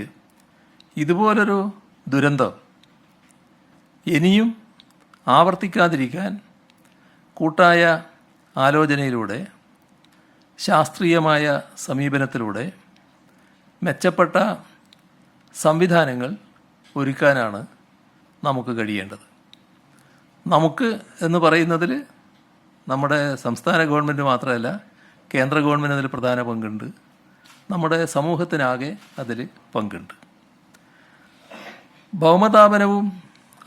ഇതുപോലൊരു ദുരന്തം ഇനിയും ആവർത്തിക്കാതിരിക്കാൻ കൂട്ടായ ആലോചനയിലൂടെ, ശാസ്ത്രീയമായ സമീപനത്തിലൂടെ മെച്ചപ്പെട്ട സംവിധാനങ്ങൾ ഒരുക്കാനാണ് നമുക്ക് കഴിയേണ്ടത്. നമുക്ക് എന്ന് പറയുന്നതിൽ നമ്മുടെ സംസ്ഥാന ഗവൺമെൻറ് മാത്രമല്ല, കേന്ദ്ര ഗവൺമെൻറ് അതിൽ പ്രധാന പങ്കുണ്ട്, നമ്മുടെ സമൂഹത്തിനാകെ അതിൽ പങ്കുണ്ട്. ഭൗമതാപനവും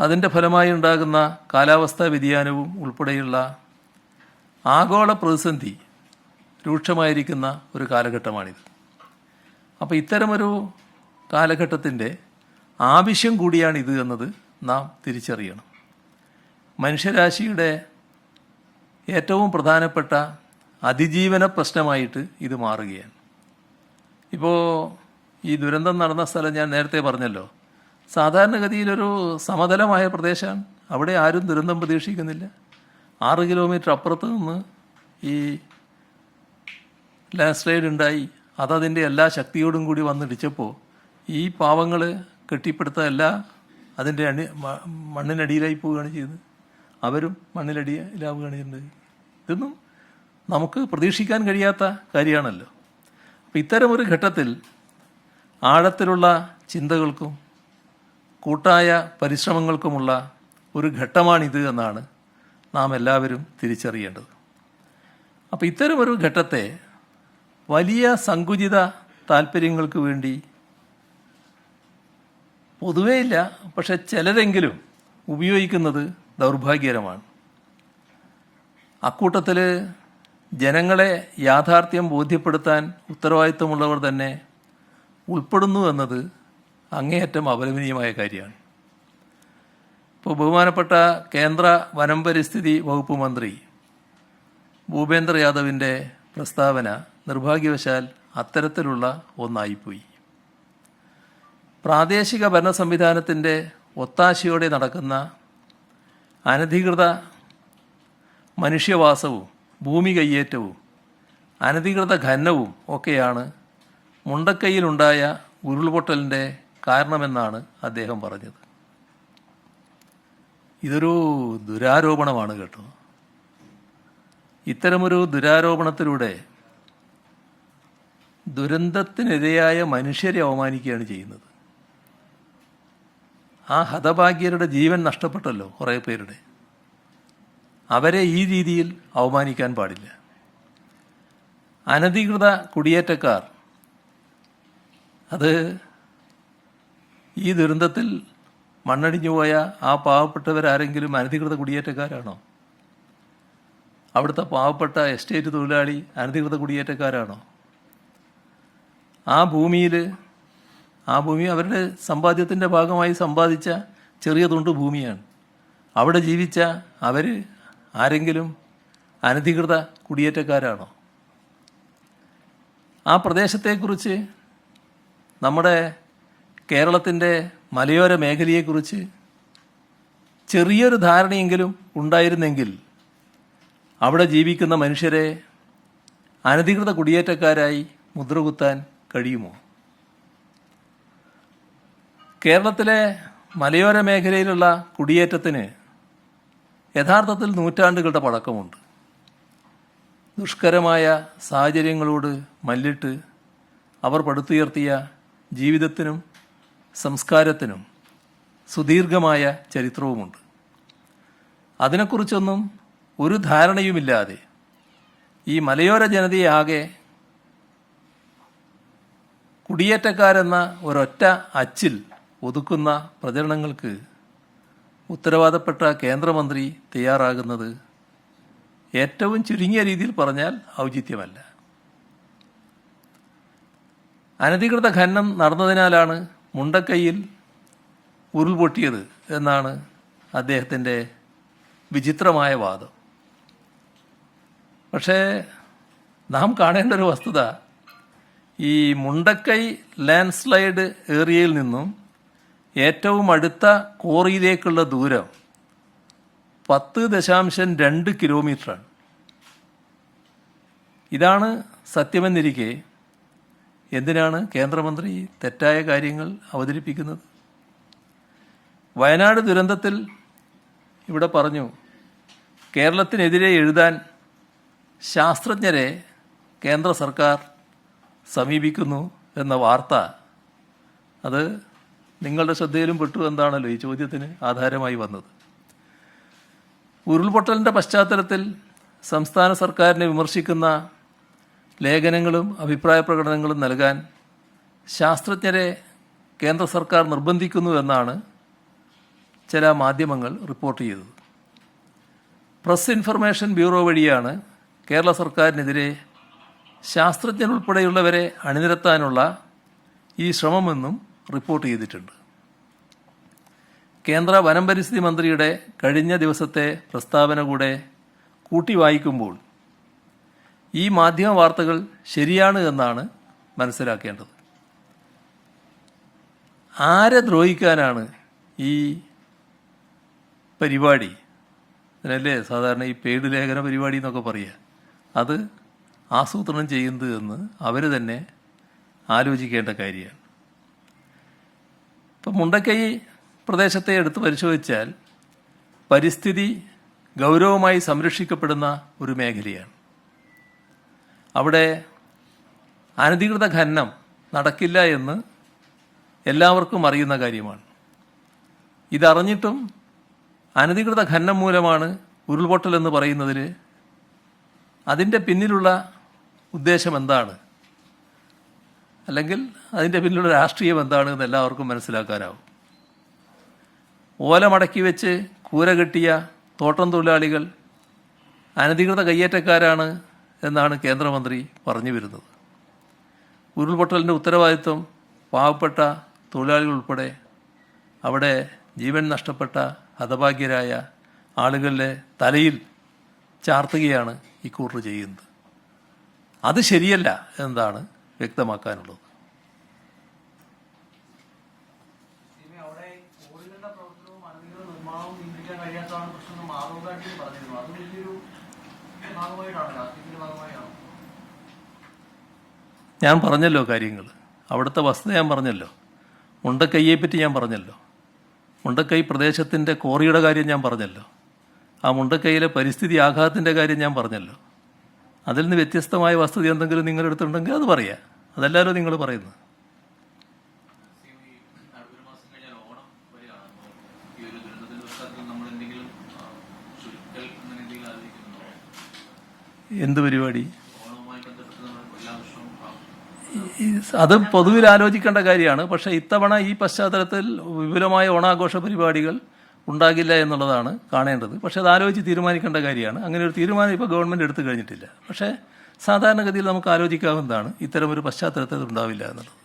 അതിൻ്റെ ഫലമായി ഉണ്ടാകുന്ന കാലാവസ്ഥാ വ്യതിയാനവും ഉൾപ്പെടെയുള്ള ആഗോള പ്രതിസന്ധി രൂക്ഷമായിരിക്കുന്ന ഒരു കാലഘട്ടമാണിത്. അപ്പോൾ ഇത്തരമൊരു കാലഘട്ടത്തിൻ്റെ ആവശ്യം കൂടിയാണിത് എന്നത് നാം തിരിച്ചറിയണം. മനുഷ്യരാശിയുടെ ഏറ്റവും പ്രധാനപ്പെട്ട അതിജീവന പ്രശ്നമായിട്ട് ഇത് മാറുകയാണ്. ഇപ്പോൾ ഈ ദുരന്തം നടന്ന സ്ഥലം ഞാൻ നേരത്തെ പറഞ്ഞല്ലോ, സാധാരണഗതിയിലൊരു സമതലമായ പ്രദേശമാണ്. അവിടെ ആരും ദുരന്തം പ്രതീക്ഷിക്കുന്നില്ല. 6 കിലോമീറ്റർ അപ്പുറത്ത് നിന്ന് ഈ ലാൻഡ് സ്ലൈഡ് ഉണ്ടായി. അതതിൻ്റെ എല്ലാ ശക്തിയോടും കൂടി വന്നിടിച്ചപ്പോൾ ഈ പാവങ്ങൾ കെട്ടിപ്പടുത്തതല്ല അതിൻ്റെ മണ്ണിനടിയിലായി പോവുകയാണ് ചെയ്തത്. അവരും മണ്ണിലടിയിലാവുകയാണ് ചെയ്യുന്നത്. ഇതൊന്നും നമുക്ക് പ്രതീക്ഷിക്കാൻ കഴിയാത്ത കാര്യമാണല്ലോ. അപ്പം ഇത്തരമൊരു ഘട്ടത്തിൽ ആഴത്തിലുള്ള ചിന്തകൾക്കും കൂട്ടായ പരിശ്രമങ്ങൾക്കുമുള്ള ഒരു ഘട്ടമാണിത് എന്നാണ് നാം എല്ലാവരും തിരിച്ചറിയേണ്ടത്. അപ്പോൾ ഇത്തരമൊരു ഘട്ടത്തെ വലിയ സങ്കുചിത താല്പര്യങ്ങൾക്ക് വേണ്ടി പൊതുവേ ഇല്ല, പക്ഷെ ചിലരെങ്കിലും ഉപയോഗിക്കുന്നത് ദൗർഭാഗ്യകരമാണ്. അക്കൂട്ടത്തിൽ ജനങ്ങളെ യാഥാർത്ഥ്യം ബോധ്യപ്പെടുത്താൻ ഉത്തരവാദിത്വമുള്ളവർ തന്നെ ഉൾപ്പെടുന്നു എന്നത് അങ്ങേയറ്റം അപലപനീയമായ കാര്യമാണ്. ഇപ്പോൾ ബഹുമാനപ്പെട്ട കേന്ദ്ര വനം പരിസ്ഥിതി വകുപ്പ് മന്ത്രി ഭൂപേന്ദ്ര യാദവിൻ്റെ പ്രസ്താവന നിർഭാഗ്യവശാൽ അത്തരത്തിലുള്ള ഒന്നായിപ്പോയി. പ്രാദേശിക ഭരണ സംവിധാനത്തിൻ്റെ ഒത്താശയോടെ നടക്കുന്ന അനധികൃത മനുഷ്യവാസവും ഭൂമി കയ്യേറ്റവും അനധികൃത ഖനനവും ഒക്കെയാണ് മുണ്ടക്കൈയിലുണ്ടായ ഉരുൾപൊട്ടലിൻ്റെ കാരണമെന്നാണ് അദ്ദേഹം പറഞ്ഞത്. ഇതൊരു ദുരാരോപണമാണ് കേട്ടോ. ഇത്തരമൊരു ദുരാരോപണത്തിലൂടെ ദുരന്തത്തിനിരയായ മനുഷ്യരെ അവമാനിക്കുകയാണ് ചെയ്യുന്നത്. ആ ഹതഭാഗ്യരുടെ ജീവൻ നഷ്ടപ്പെട്ടല്ലോ കുറേ പേരുടെ. അവരെ ഈ രീതിയിൽ അവമാനിക്കാൻ പാടില്ല. അനധികൃത കുടിയേറ്റക്കാർ അത് ഈ ദുരന്തത്തിൽ മണ്ണടിഞ്ഞു പോയ ആ പാവപ്പെട്ടവരാരെങ്കിലും അനധികൃത കുടിയേറ്റക്കാരാണോ? അവിടുത്തെ പാവപ്പെട്ട എസ്റ്റേറ്റ് തൊഴിലാളി അനധികൃത കുടിയേറ്റക്കാരാണോ? ആ ഭൂമി അവരുടെ സമ്പാദ്യത്തിൻ്റെ ഭാഗമായി സമ്പാദിച്ച ചെറിയ തുണ്ട് ഭൂമിയാണ്. അവിടെ ജീവിച്ച അവർ ആരെങ്കിലും അനധികൃത കുടിയേറ്റക്കാരാണോ? ആ പ്രദേശത്തെക്കുറിച്ച്, നമ്മുടെ കേരളത്തിൻ്റെ മലയോര മേഖലയെക്കുറിച്ച് ചെറിയൊരു ധാരണയെങ്കിലും ഉണ്ടായിരുന്നെങ്കിൽ അവിടെ ജീവിക്കുന്ന മനുഷ്യരെ അനധികൃത കുടിയേറ്റക്കാരായി മുദ്രകുത്താൻ കഴിയുമോ? കേരളത്തിലെ മലയോര മേഖലയിലുള്ള കുടിയേറ്റത്തിന് യഥാർത്ഥത്തിൽ നൂറ്റാണ്ടുകളുടെ പഴക്കമുണ്ട്. ദുഷ്കരമായ സാഹചര്യങ്ങളോട് മല്ലിട്ട് അവർ പടുത്തുയർത്തിയ ജീവിതത്തിനും സംസ്കാരത്തിനും സുദീർഘമായ ചരിത്രവുമുണ്ട്. അതിനെക്കുറിച്ചൊന്നും ഒരു ധാരണയുമില്ലാതെ ഈ മലയോര ജനതയെ ആകെ കുടിയേറ്റക്കാരെന്ന ഒരൊറ്റ അച്ചിൽ ഒതുക്കുന്ന പ്രചരണങ്ങൾക്ക് ഉത്തരവാദപ്പെട്ട കേന്ദ്രമന്ത്രി തയ്യാറാകുന്നത് ഏറ്റവും ചുരുങ്ങിയ രീതിയിൽ പറഞ്ഞാൽ ഔചിത്യമല്ല. അനധികൃത ഖനനം നടന്നതിനാലാണ് മുണ്ടക്കൈയിൽ ഉരുൾപൊട്ടിയത് എന്നാണ് അദ്ദേഹത്തിൻ്റെ വിചിത്രമായ വാദം. പക്ഷേ നാം കാണേണ്ട ഒരു വസ്തുത, ഈ മുണ്ടക്കൈ ലാൻഡ് സ്ലൈഡ് ഏരിയയിൽ നിന്നും ഏറ്റവും അടുത്ത കോറിയിലേക്കുള്ള ദൂരം 10.2 കിലോമീറ്ററാണ്. ഇതാണ് സത്യമെന്നിരിക്കെ എന്തിനാണ് കേന്ദ്രമന്ത്രി തെറ്റായ കാര്യങ്ങൾ അവതരിപ്പിക്കുന്നത്? വയനാട് ദുരന്തത്തിൽ ഇവിടെ പറഞ്ഞു, കേരളത്തിനെതിരെ എഴുതാൻ ശാസ്ത്രജ്ഞരെ കേന്ദ്ര സർക്കാർ സമീപിക്കുന്നു എന്ന വാർത്ത, അത് നിങ്ങളുടെ ശ്രദ്ധയിലും പെട്ടു എന്താണല്ലോ ഈ ചോദ്യത്തിന് ആധാരമായി വന്നത്. ഉരുൾപൊട്ടലിൻ്റെ പശ്ചാത്തലത്തിൽ സംസ്ഥാന സർക്കാരിനെ വിമർശിക്കുന്ന ലേഖനങ്ങളും അഭിപ്രായ പ്രകടനങ്ങളും നൽകാൻ ശാസ്ത്രജ്ഞരെ കേന്ദ്ര സർക്കാർ നിർബന്ധിക്കുന്നു എന്നാണ് ചില മാധ്യമങ്ങൾ റിപ്പോർട്ട് ചെയ്തത്. പ്രസ് ഇൻഫർമേഷൻ ബ്യൂറോ വഴിയാണ് കേരള സർക്കാരിനെതിരെ ശാസ്ത്രജ്ഞരുൾപ്പെടെയുള്ളവരെ അണിനിരത്താനുള്ള ഈ ശ്രമമെന്നും റിപ്പോർട്ട് ചെയ്തിട്ടുണ്ട്. കേന്ദ്ര വനം പരിസ്ഥിതി മന്ത്രിയുടെ കഴിഞ്ഞ ദിവസത്തെ പ്രസ്താവന കൂടെ കൂട്ടി വായിക്കുമ്പോൾ ഈ മാധ്യമ വാർത്തകൾ ശരിയാണ് എന്നാണ് മനസ്സിലാക്കേണ്ടത്. ആരെ ദ്രോഹിക്കാനാണ് ഈ പരിപാടി, അതിനല്ലേ സാധാരണ ഈ പെയ്ഡ് ലേഖന പരിപാടി എന്നൊക്കെ പറയുക, അത് ആസൂത്രണം ചെയ്യുന്നത് എന്ന് അവർ തന്നെ ആലോചിക്കേണ്ട കാര്യമാണ്. ഇപ്പം മുണ്ടക്കൈ പ്രദേശത്തെ എടുത്ത് പരിശോധിച്ചാൽ പരിസ്ഥിതി ഗൗരവമായി സംരക്ഷിക്കപ്പെടുന്ന ഒരു മേഖലയാണ്. അവിടെ അനധികൃത ഖനനം നടക്കില്ല എന്ന് എല്ലാവർക്കും അറിയുന്ന കാര്യമാണ്. ഇതറിഞ്ഞിട്ടും അനധികൃത ഖനനം മൂലമാണ് ഉരുൾപൊട്ടൽ എന്ന് പറയുന്നതിൽ അതിൻ്റെ പിന്നിലുള്ള ഉദ്ദേശം എന്താണ്, അല്ലെങ്കിൽ അതിൻ്റെ പിന്നിലുള്ള രാഷ്ട്രീയം എന്താണ് എന്ന് എല്ലാവർക്കും മനസ്സിലാക്കാനാവും. ഓല മടക്കി വെച്ച് കൂര കെട്ടിയ തോട്ടം തൊഴിലാളികൾ അനധികൃത കയ്യേറ്റക്കാരാണ് എന്നാണ് കേന്ദ്രമന്ത്രി പറഞ്ഞു വരുന്നത്. ഉരുൾപൊട്ടലിൻ്റെ ഉത്തരവാദിത്വം പാവപ്പെട്ട തൊഴിലാളികൾ ഉൾപ്പെടെ അവിടെ ജീവൻ നഷ്ടപ്പെട്ട ഹതഭാഗ്യരായ ആളുകളുടെ തലയിൽ ചാർത്തുകയാണ് ഇക്കൂട്ടർ ചെയ്യുന്നത്. അത് ശരിയല്ല എന്നതാണ് വ്യക്തമാക്കാനുള്ളത്. ഞാൻ പറഞ്ഞല്ലോ കാര്യങ്ങൾ, അവിടുത്തെ വസ്തുത ഞാൻ പറഞ്ഞല്ലോ, മുണ്ടക്കൈയെ പറ്റി ഞാൻ പറഞ്ഞല്ലോ, മുണ്ടക്കൈ പ്രദേശത്തിൻ്റെ കോറിയുടെ കാര്യം ഞാൻ പറഞ്ഞല്ലോ, ആ മുണ്ടക്കൈയിലെ പരിസ്ഥിതി ആഘാതത്തിൻ്റെ കാര്യം ഞാൻ പറഞ്ഞല്ലോ. അതിൽ നിന്ന് വ്യത്യസ്തമായ വസ്തുത എന്തെങ്കിലും നിങ്ങളുടെ അടുത്തുണ്ടെങ്കിൽ അത് പറയാം. അതല്ലാലോ നിങ്ങൾ പറയുന്നത്. എന്ത് പരിപാടി? അത് പൊതുവിൽ ആലോചിക്കേണ്ട കാര്യമാണ്. പക്ഷേ ഇത്തവണ ഈ പശ്ചാത്തലത്തിൽ വിപുലമായ ഓണാഘോഷ പരിപാടികൾ ഉണ്ടാകില്ല എന്നുള്ളതാണ് കാണേണ്ടത്. പക്ഷേ അത് ആലോചിച്ച് തീരുമാനിക്കേണ്ട കാര്യമാണ്. അങ്ങനെ ഒരു തീരുമാനം ഇപ്പോൾ ഗവൺമെൻറ് എടുത്തു കഴിഞ്ഞിട്ടില്ല. പക്ഷേ സാധാരണഗതിയിൽ നമുക്ക് ആലോചിക്കാവുന്നതാണ് ഇത്തരമൊരു പശ്ചാത്തലത്തിൽ അത് ഉണ്ടാവില്ല എന്നുള്ളത്.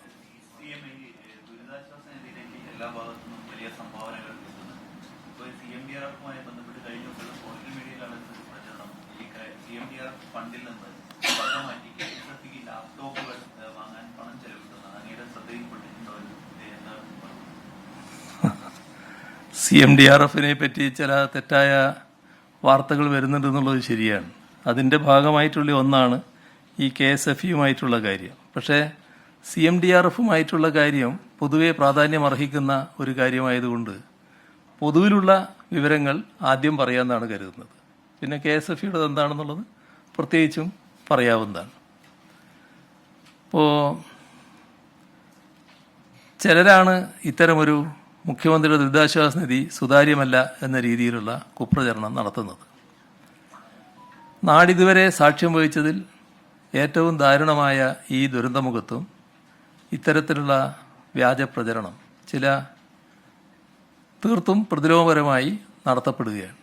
CMDRFനെ പറ്റി ചില തെറ്റായ വാർത്തകൾ വരുന്നുണ്ടെന്നുള്ളത് ശരിയാണ്. അതിൻ്റെ ഭാഗമായിട്ടുള്ള ഒന്നാണ് ഈ KSFEയുമായിട്ടുള്ള കാര്യം. പക്ഷേ CMDRFുമായിട്ടുള്ള കാര്യം പൊതുവെ പ്രാധാന്യം അർഹിക്കുന്ന ഒരു കാര്യമായതുകൊണ്ട് പൊതുവിലുള്ള വിവരങ്ങൾ ആദ്യം പറയാമെന്നാണ് കരുതുന്നത്. പിന്നെ KSFEയുടെ എന്താണെന്നുള്ളത് പ്രത്യേകിച്ചും പറയാവുന്നതാണ്. ഇപ്പോൾ ചിലരാണ് ഇത്തരമൊരു മുഖ്യമന്ത്രിയുടെ ദുരിതാശ്വാസ നിധി സുതാര്യമല്ല എന്ന രീതിയിലുള്ള കുപ്രചരണം നടത്തുന്നത്. നാടിതുവരെ സാക്ഷ്യം വഹിച്ചതിൽ ഏറ്റവും ദാരുണമായ ഈ ദുരന്തമുഖത്തും ഇത്തരത്തിലുള്ള വ്യാജ പ്രചരണം ചില തീർത്തും പ്രതിലോമപരമായി നടത്തപ്പെടുകയാണ്.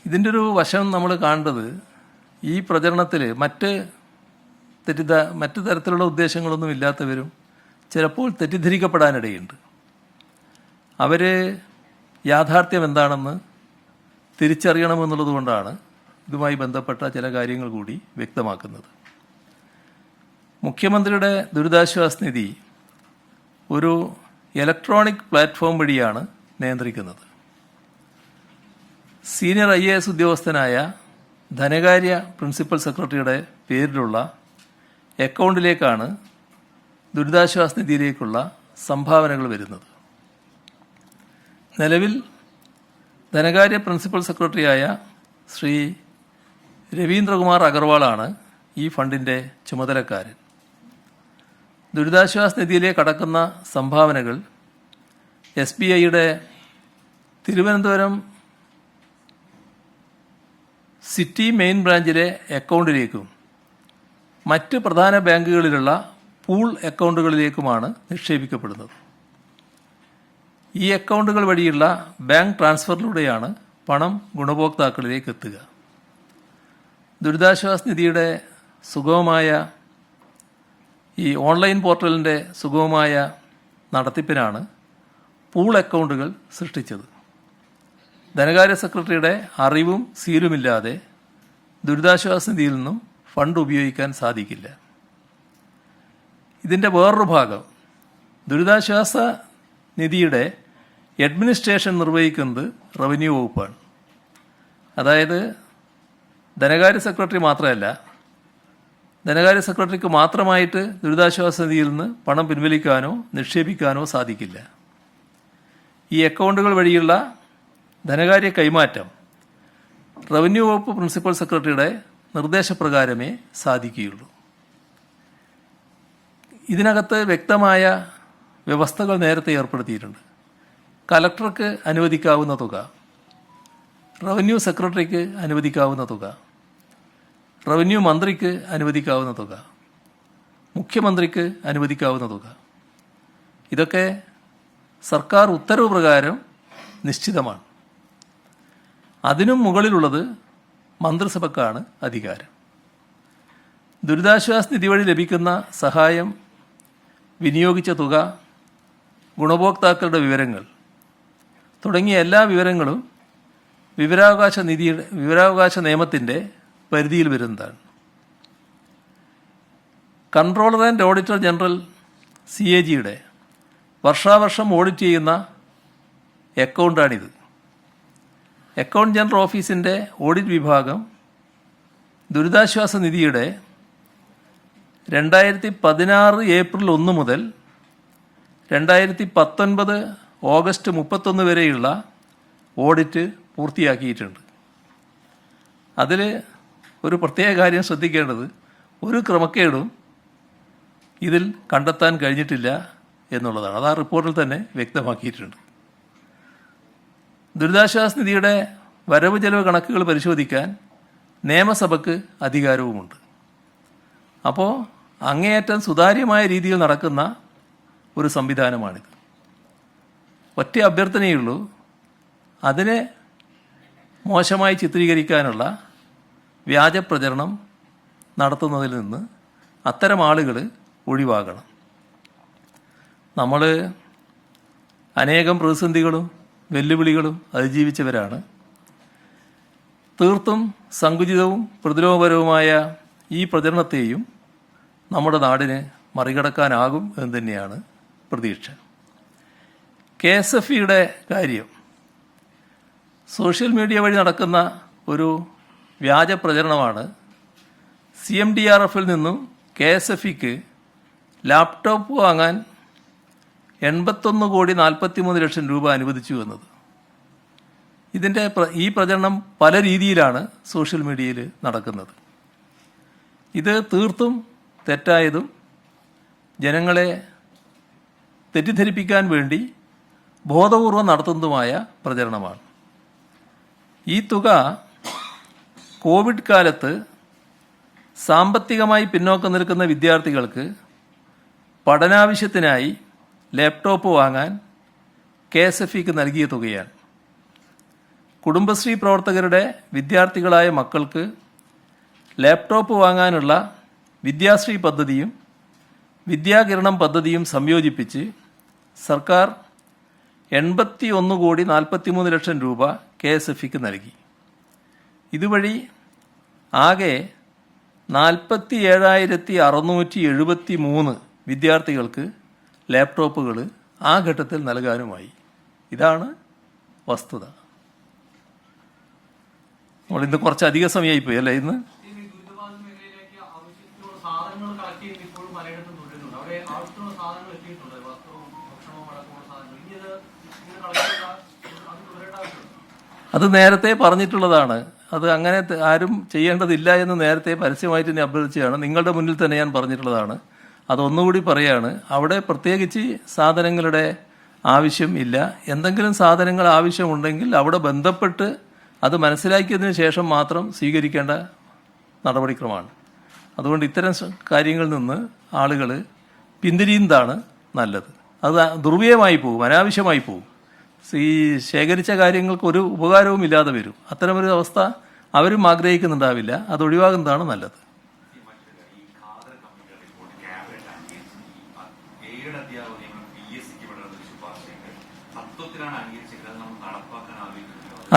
ഇതിൻ്റെ ഒരു വശം നമ്മൾ കാണേണ്ടത്, ഈ പ്രചരണത്തിൽ മറ്റ് തരത്തിലുള്ള ഉദ്ദേശങ്ങളൊന്നും ഇല്ലാത്തവരും ചിലപ്പോൾ തെറ്റിദ്ധരിക്കപ്പെടാനിടയുണ്ട്. അവർ യാഥാർത്ഥ്യം എന്താണെന്ന് തിരിച്ചറിയണമെന്നുള്ളത് കൊണ്ടാണ് ഇതുമായി ബന്ധപ്പെട്ട ചില കാര്യങ്ങൾ കൂടി വ്യക്തമാക്കുന്നത്. മുഖ്യമന്ത്രിയുടെ ദുരിതാശ്വാസ നിധി ഒരു ഇലക്ട്രോണിക് പ്ലാറ്റ്ഫോം വഴിയാണ് നിയന്ത്രിക്കുന്നത്. സീനിയർ IAS ഉദ്യോഗസ്ഥനായ ധനകാര്യ പ്രിൻസിപ്പൽ സെക്രട്ടറിയുടെ പേരിലുള്ള അക്കൗണ്ടിലേക്കാണ് ദുരിതാശ്വാസ നിധിയിലേക്കുള്ള സംഭാവനകൾ വരുന്നത്. നിലവിൽ ധനകാര്യ പ്രിൻസിപ്പൽ സെക്രട്ടറിയായ ശ്രീ രവീന്ദ്രകുമാർ അഗർവാളാണ് ഈ ഫണ്ടിൻ്റെ ചുമതലക്കാരൻ. ദുരിതാശ്വാസ നിധിയിലേക്ക് കടക്കുന്ന സംഭാവനകൾ SBIയുടെ തിരുവനന്തപുരം സിറ്റി മെയിൻ ബ്രാഞ്ചിലെ അക്കൗണ്ടിലേക്കും മറ്റ് പ്രധാന ബാങ്കുകളിലുള്ള പൂൾ അക്കൗണ്ടുകളിലേക്കുമാണ് നിക്ഷേപിക്കപ്പെടുന്നത്. ഈ അക്കൗണ്ടുകൾ വഴിയുള്ള ബാങ്ക് ട്രാൻസ്ഫറിലൂടെയാണ് പണം ഗുണഭോക്താക്കളിലേക്ക് എത്തുക. ദുരിതാശ്വാസ നിധിയുടെ സുഗമമായ ഈ ഓൺലൈൻ പോർട്ടലിൻ്റെ സുഗമമായ നടത്തിപ്പിനാണ് പൂൾ അക്കൗണ്ടുകൾ സൃഷ്ടിച്ചത്. ധനകാര്യ സെക്രട്ടറിയുടെ അറിവും സീലുമില്ലാതെ ദുരിതാശ്വാസ നിധിയിൽ നിന്നും ഫണ്ട് ഉപയോഗിക്കാൻ സാധിക്കില്ല. ഇതിൻ്റെ വേറൊരു ഭാഗം, ദുരിതാശ്വാസ നിധിയുടെ അഡ്മിനിസ്ട്രേഷൻ നിർവഹിക്കുന്നത് റവന്യൂ വകുപ്പാണ്. അതായത് ധനകാര്യ സെക്രട്ടറി മാത്രമല്ല, ധനകാര്യ സെക്രട്ടറിക്ക് മാത്രമായിട്ട് ദുരിതാശ്വാസ നിധിയിൽ നിന്ന് പണം പിൻവലിക്കാനോ നിക്ഷേപിക്കാനോ സാധിക്കില്ല. ഈ അക്കൗണ്ടുകൾ വഴിയുള്ള ധനകാര്യ കൈമാറ്റം റവന്യൂ വകുപ്പ് പ്രിൻസിപ്പൽ സെക്രട്ടറിയുടെ നിർദ്ദേശപ്രകാരമേ സാധിക്കുകയുള്ളൂ. ഇതിനകത്ത് വ്യക്തമായ വ്യവസ്ഥകൾ നേരത്തെ ഏർപ്പെടുത്തിയിട്ടുണ്ട്. കലക്ടർക്ക് അനുവദിക്കാവുന്ന തുക, റവന്യൂ സെക്രട്ടറിക്ക് അനുവദിക്കാവുന്ന തുക, റവന്യൂ മന്ത്രിക്ക് അനുവദിക്കാവുന്ന തുക, മുഖ്യമന്ത്രിക്ക് അനുവദിക്കാവുന്ന തുക, ഇതൊക്കെ സർക്കാർ ഉത്തരവ് പ്രകാരം നിശ്ചിതമാണ്. അതിനും മുകളിലുള്ളത് മന്ത്രിസഭക്കാണ് അധികാരം. ദുരിതാശ്വാസ നിധി വഴി ലഭിക്കുന്ന സഹായം, വിനിയോഗിച്ച തുക, ഗുണഭോക്താക്കളുടെ വിവരങ്ങൾ തുടങ്ങിയ എല്ലാ വിവരങ്ങളും വിവരാവകാശ നിയമത്തിൻ്റെ പരിധിയിൽ വരുന്നതാണ്. കൺട്രോളർ ആൻഡ് ഓഡിറ്റർ ജനറൽ CAGയുടെ വർഷാവർഷം ഓഡിറ്റ് ചെയ്യുന്ന അക്കൗണ്ടാണിത്. അക്കൗണ്ട് ജനറൽ ഓഫീസിൻ്റെ ഓഡിറ്റ് വിഭാഗം ദുരിതാശ്വാസ നിധിയുടെ 2016 ഏപ്രിൽ 1 മുതൽ 2019 ഓഗസ്റ്റ് 31 വരെയുള്ള ഓഡിറ്റ് പൂർത്തിയാക്കിയിട്ടുണ്ട്. അതിൽ ഒരു പ്രത്യേക കാര്യം ശ്രദ്ധിക്കേണ്ടത്, ഒരു ക്രമക്കേടും ഇതിൽ കണ്ടെത്താൻ കഴിഞ്ഞിട്ടില്ല എന്നുള്ളതാണ്. അത് ആ റിപ്പോർട്ടിൽ തന്നെ വ്യക്തമാക്കിയിട്ടുണ്ട്. ദുരിതാശ്വാസ നിധിയുടെ വരവ് ചെലവ് കണക്കുകൾ പരിശോധിക്കാൻ നിയമസഭയ്ക്ക് അധികാരവുമുണ്ട്. അപ്പോൾ അങ്ങേയറ്റം സുതാര്യമായ രീതിയിൽ നടക്കുന്ന ഒരു സംവിധാനമാണിത്. ഒറ്റ അഭ്യർത്ഥനയുള്ളൂ, അതിനെ മോശമായി ചിത്രീകരിക്കാനുള്ള വ്യാജ പ്രചരണം നടത്തുന്നതിൽ നിന്ന് അത്തരം ആളുകൾ ഒഴിവാകണം. നമ്മൾ അനേകം പ്രതിസന്ധികളും വെല്ലുവിളികളും അതിജീവിച്ചവരാണ്. തീർത്തും സങ്കുചിതവും പ്രതിലോമപരവുമായ ഈ പ്രചരണത്തെയും നമ്മുടെ നാടിന് മറികടക്കാനാകും എന്ന് തന്നെയാണ് പ്രതീക്ഷ. KSFEയുടെ കാര്യം, സോഷ്യൽ മീഡിയ വഴി നടക്കുന്ന ഒരു വ്യാജ പ്രചരണമാണ്. CMDRFൽ നിന്നും KSFEക്ക് ലാപ്ടോപ്പ് വാങ്ങാൻ 81,43,00,000 രൂപ അനുവദിച്ചു എന്നത്. ഈ പ്രചരണം പല രീതിയിലാണ് സോഷ്യൽ മീഡിയയിൽ നടക്കുന്നത്. ഇത് തീർത്തും തെറ്റായതും ജനങ്ങളെ തെറ്റിദ്ധരിപ്പിക്കാൻ വേണ്ടി ബോധപൂർവം നടത്തുന്നതുമായ പ്രചരണമാണ്. ഈ തുക കോവിഡ് കാലത്ത് സാമ്പത്തികമായി പിന്നോക്കം നിൽക്കുന്ന വിദ്യാർത്ഥികൾക്ക് പഠനാവശ്യത്തിനായി ലാപ്ടോപ്പ് വാങ്ങാൻ KSFEക്ക് നൽകിയ തുകയാണ്. കുടുംബശ്രീ പ്രവർത്തകരുടെ വിദ്യാർത്ഥികളായ മക്കൾക്ക് ലാപ്ടോപ്പ് വാങ്ങാനുള്ള വിദ്യാശ്രീ പദ്ധതിയും വിദ്യാകിരണം പദ്ധതിയും സംയോജിപ്പിച്ച് സർക്കാർ 81,43,00,000 രൂപ KSFEക്ക് നൽകി. ഇതുവഴി ആകെ 47,673 വിദ്യാർത്ഥികൾക്ക് ലാപ്ടോപ്പുകൾ ആ ഘട്ടത്തിൽ നൽകാനുമായി. ഇതാണ് വസ്തുത. നമ്മളിന്ന് കുറച്ചധികം സമയമായിപ്പോയി അല്ലേ ഇന്ന്? അത് നേരത്തെ പറഞ്ഞിട്ടുള്ളതാണ്. അത് അങ്ങനെ ആരും ചെയ്യേണ്ടതില്ല എന്ന് നേരത്തെ പരസ്യമായിട്ട് തന്നെ അഭ്യർത്ഥിച്ചതാണ്. നിങ്ങളുടെ മുന്നിൽ തന്നെ ഞാൻ പറഞ്ഞിട്ടുള്ളതാണ്. അതൊന്നുകൂടി പറയാണ്. അവിടെ പ്രത്യേകിച്ച് സാധനങ്ങളുടെ ആവശ്യം ഇല്ല. എന്തെങ്കിലും സാധനങ്ങൾ ആവശ്യമുണ്ടെങ്കിൽ അവിടെ ബന്ധപ്പെട്ട് അത് മനസ്സിലാക്കിയതിന് ശേഷം മാത്രം സ്വീകരിക്കേണ്ട നടപടിക്രമമാണ്. അതുകൊണ്ട് ഇത്തരം കാര്യങ്ങളിൽ നിന്ന് ആളുകൾ പിന്തിരിയുന്നതാണ് നല്ലത്. അത് ദുർവ്യയമായി പോകും, അനാവശ്യമായി പോകും. ഈ ശേഖരിച്ച കാര്യങ്ങൾക്ക് ഒരു ഉപകാരവും ഇല്ലാതെ വരും. അത്തരമൊരു അവസ്ഥ അവരും ആഗ്രഹിക്കുന്നുണ്ടാവില്ല. അത് ഒഴിവാകുന്നതാണ് നല്ലത്.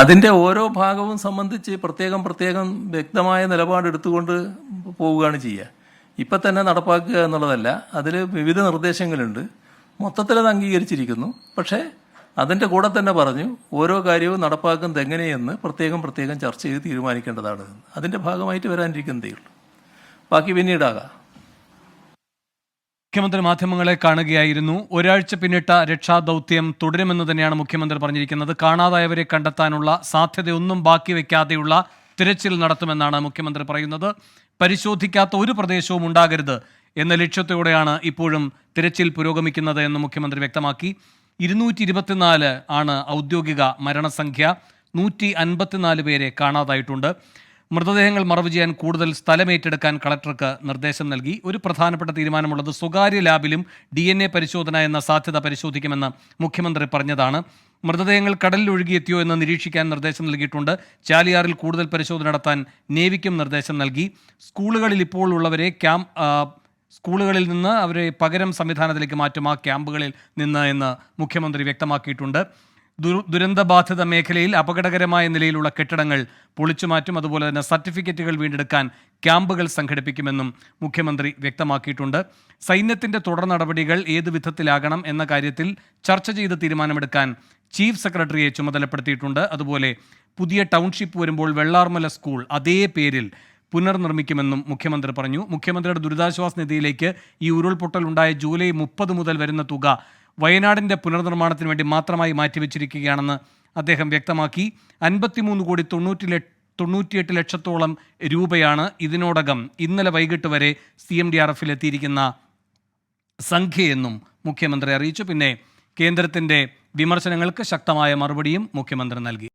അതിൻ്റെ ഓരോ ഭാഗവും സംബന്ധിച്ച് പ്രത്യേകം വ്യക്തമായ നിലപാടെടുത്തുകൊണ്ട് പോവുകയാണ് ചെയ്യുക. ഇപ്പം തന്നെ നടപ്പാക്കുക എന്നുള്ളതല്ല, അതിൽ വിവിധ നിർദ്ദേശങ്ങളുണ്ട്. മൊത്തത്തിൽ അത് അംഗീകരിച്ചിരിക്കുന്നു. പക്ഷേ അതിൻ്റെ കൂടെ തന്നെ പറഞ്ഞു ഓരോ കാര്യവും നടപ്പാക്കുന്നത് എങ്ങനെയെന്ന് പ്രത്യേകം ചർച്ച ചെയ്ത് തീരുമാനിക്കേണ്ടതാണ്. അതിൻ്റെ ഭാഗമായിട്ട് വരാനിരിക്കുന്നതേ ഉള്ളൂ. ബാക്കി പിന്നീടാകാം. മുഖ്യമന്ത്രി മാധ്യമങ്ങളെ കാണുകയായിരുന്നു. ഒരാഴ്ച പിന്നിട്ട രക്ഷാദൗത്യം തുടരുമെന്ന് തന്നെയാണ് മുഖ്യമന്ത്രി പറഞ്ഞിരിക്കുന്നത്. കാണാതായവരെ കണ്ടെത്താനുള്ള സാധ്യതയൊന്നും ബാക്കി വയ്ക്കാതെയുള്ള തിരച്ചിൽ നടത്തുമെന്നാണ് മുഖ്യമന്ത്രി പറയുന്നത്. പരിശോധിക്കാത്ത ഒരു പ്രദേശവും ഉണ്ടാകരുത് എന്ന ലക്ഷ്യത്തോടെയാണ് ഇപ്പോഴും തിരച്ചിൽ പുരോഗമിക്കുന്നത് എന്ന് മുഖ്യമന്ത്രി വ്യക്തമാക്കി. 224 ആണ് ഔദ്യോഗിക മരണസംഖ്യ. 154 പേരെ കാണാതായിട്ടുണ്ട്. മൃതദേഹങ്ങൾ മറവ് ചെയ്യാൻ കൂടുതൽ സ്ഥലമേറ്റെടുക്കാൻ കളക്ടർക്ക് നിർദ്ദേശം നൽകി. ഒരു പ്രധാനപ്പെട്ട തീരുമാനമുള്ളത് സ്വകാര്യ ലാബിലും DNA പരിശോധന എന്ന സാധ്യത പരിശോധിക്കുമെന്ന് മുഖ്യമന്ത്രി പറഞ്ഞതാണ്. മൃതദേഹങ്ങൾ കടലിൽ ഒഴുകിയെത്തിയോ എന്ന് നിരീക്ഷിക്കാൻ നിർദ്ദേശം നൽകിയിട്ടുണ്ട്. ചാലിയാറിൽ കൂടുതൽ പരിശോധന നടത്താൻ നേവിക്കും നിർദ്ദേശം നൽകി. സ്കൂളുകളിൽ ഇപ്പോൾ ഉള്ളവരെ സ്കൂളുകളിൽ നിന്ന് അവരെ പകരം സംവിധാനത്തിലേക്ക് മാറ്റും, ആ ക്യാമ്പുകളിൽ നിന്ന് എന്ന് മുഖ്യമന്ത്രി വ്യക്തമാക്കിയിട്ടുണ്ട്. ദുരന്തബാധിത മേഖലയിൽ അപകടകരമായ നിലയിലുള്ള കെട്ടിടങ്ങൾ പൊളിച്ചുമാറ്റും. അതുപോലെ തന്നെ സർട്ടിഫിക്കറ്റുകൾ വീണ്ടെടുക്കാൻ ക്യാമ്പുകൾ സംഘടിപ്പിക്കുമെന്നും മുഖ്യമന്ത്രി വ്യക്തമാക്കിയിട്ടുണ്ട്. സൈന്യത്തിൻ്റെ തുടർ നടപടികൾ ഏത് വിധത്തിലാകണം എന്ന കാര്യത്തിൽ ചർച്ച ചെയ്ത് തീരുമാനമെടുക്കാൻ ചീഫ് സെക്രട്ടറിയെ ചുമതലപ്പെടുത്തിയിട്ടുണ്ട്. അതുപോലെ പുതിയ ടൗൺഷിപ്പ് വരുമ്പോൾ വെള്ളാർമല സ്കൂൾ അതേ പേരിൽ പുനർനിർമ്മിക്കുമെന്നും മുഖ്യമന്ത്രി പറഞ്ഞു. മുഖ്യമന്ത്രിയുടെ ദുരിതാശ്വാസ നിധിയിലേക്ക് ഈ ഉരുൾപൊട്ടൽ ഉണ്ടായ ജൂലൈ 30 മുതൽ വരുന്ന തുക വയനാടിൻ്റെ പുനർനിർമ്മാണത്തിന് വേണ്ടി മാത്രമായി മാറ്റിവെച്ചിരിക്കുകയാണെന്ന് അദ്ദേഹം വ്യക്തമാക്കി. 53,98 ലക്ഷത്തോളം രൂപയാണ് ഇതിനോടകം ഇന്നലെ വൈകിട്ട് വരെ CMDRFൽ എത്തിയിരിക്കുന്ന സംഖ്യയെന്നും മുഖ്യമന്ത്രി അറിയിച്ചു. പിന്നെ കേന്ദ്രത്തിൻ്റെ വിമർശനങ്ങൾക്ക് ശക്തമായ മറുപടിയും മുഖ്യമന്ത്രി നൽകി.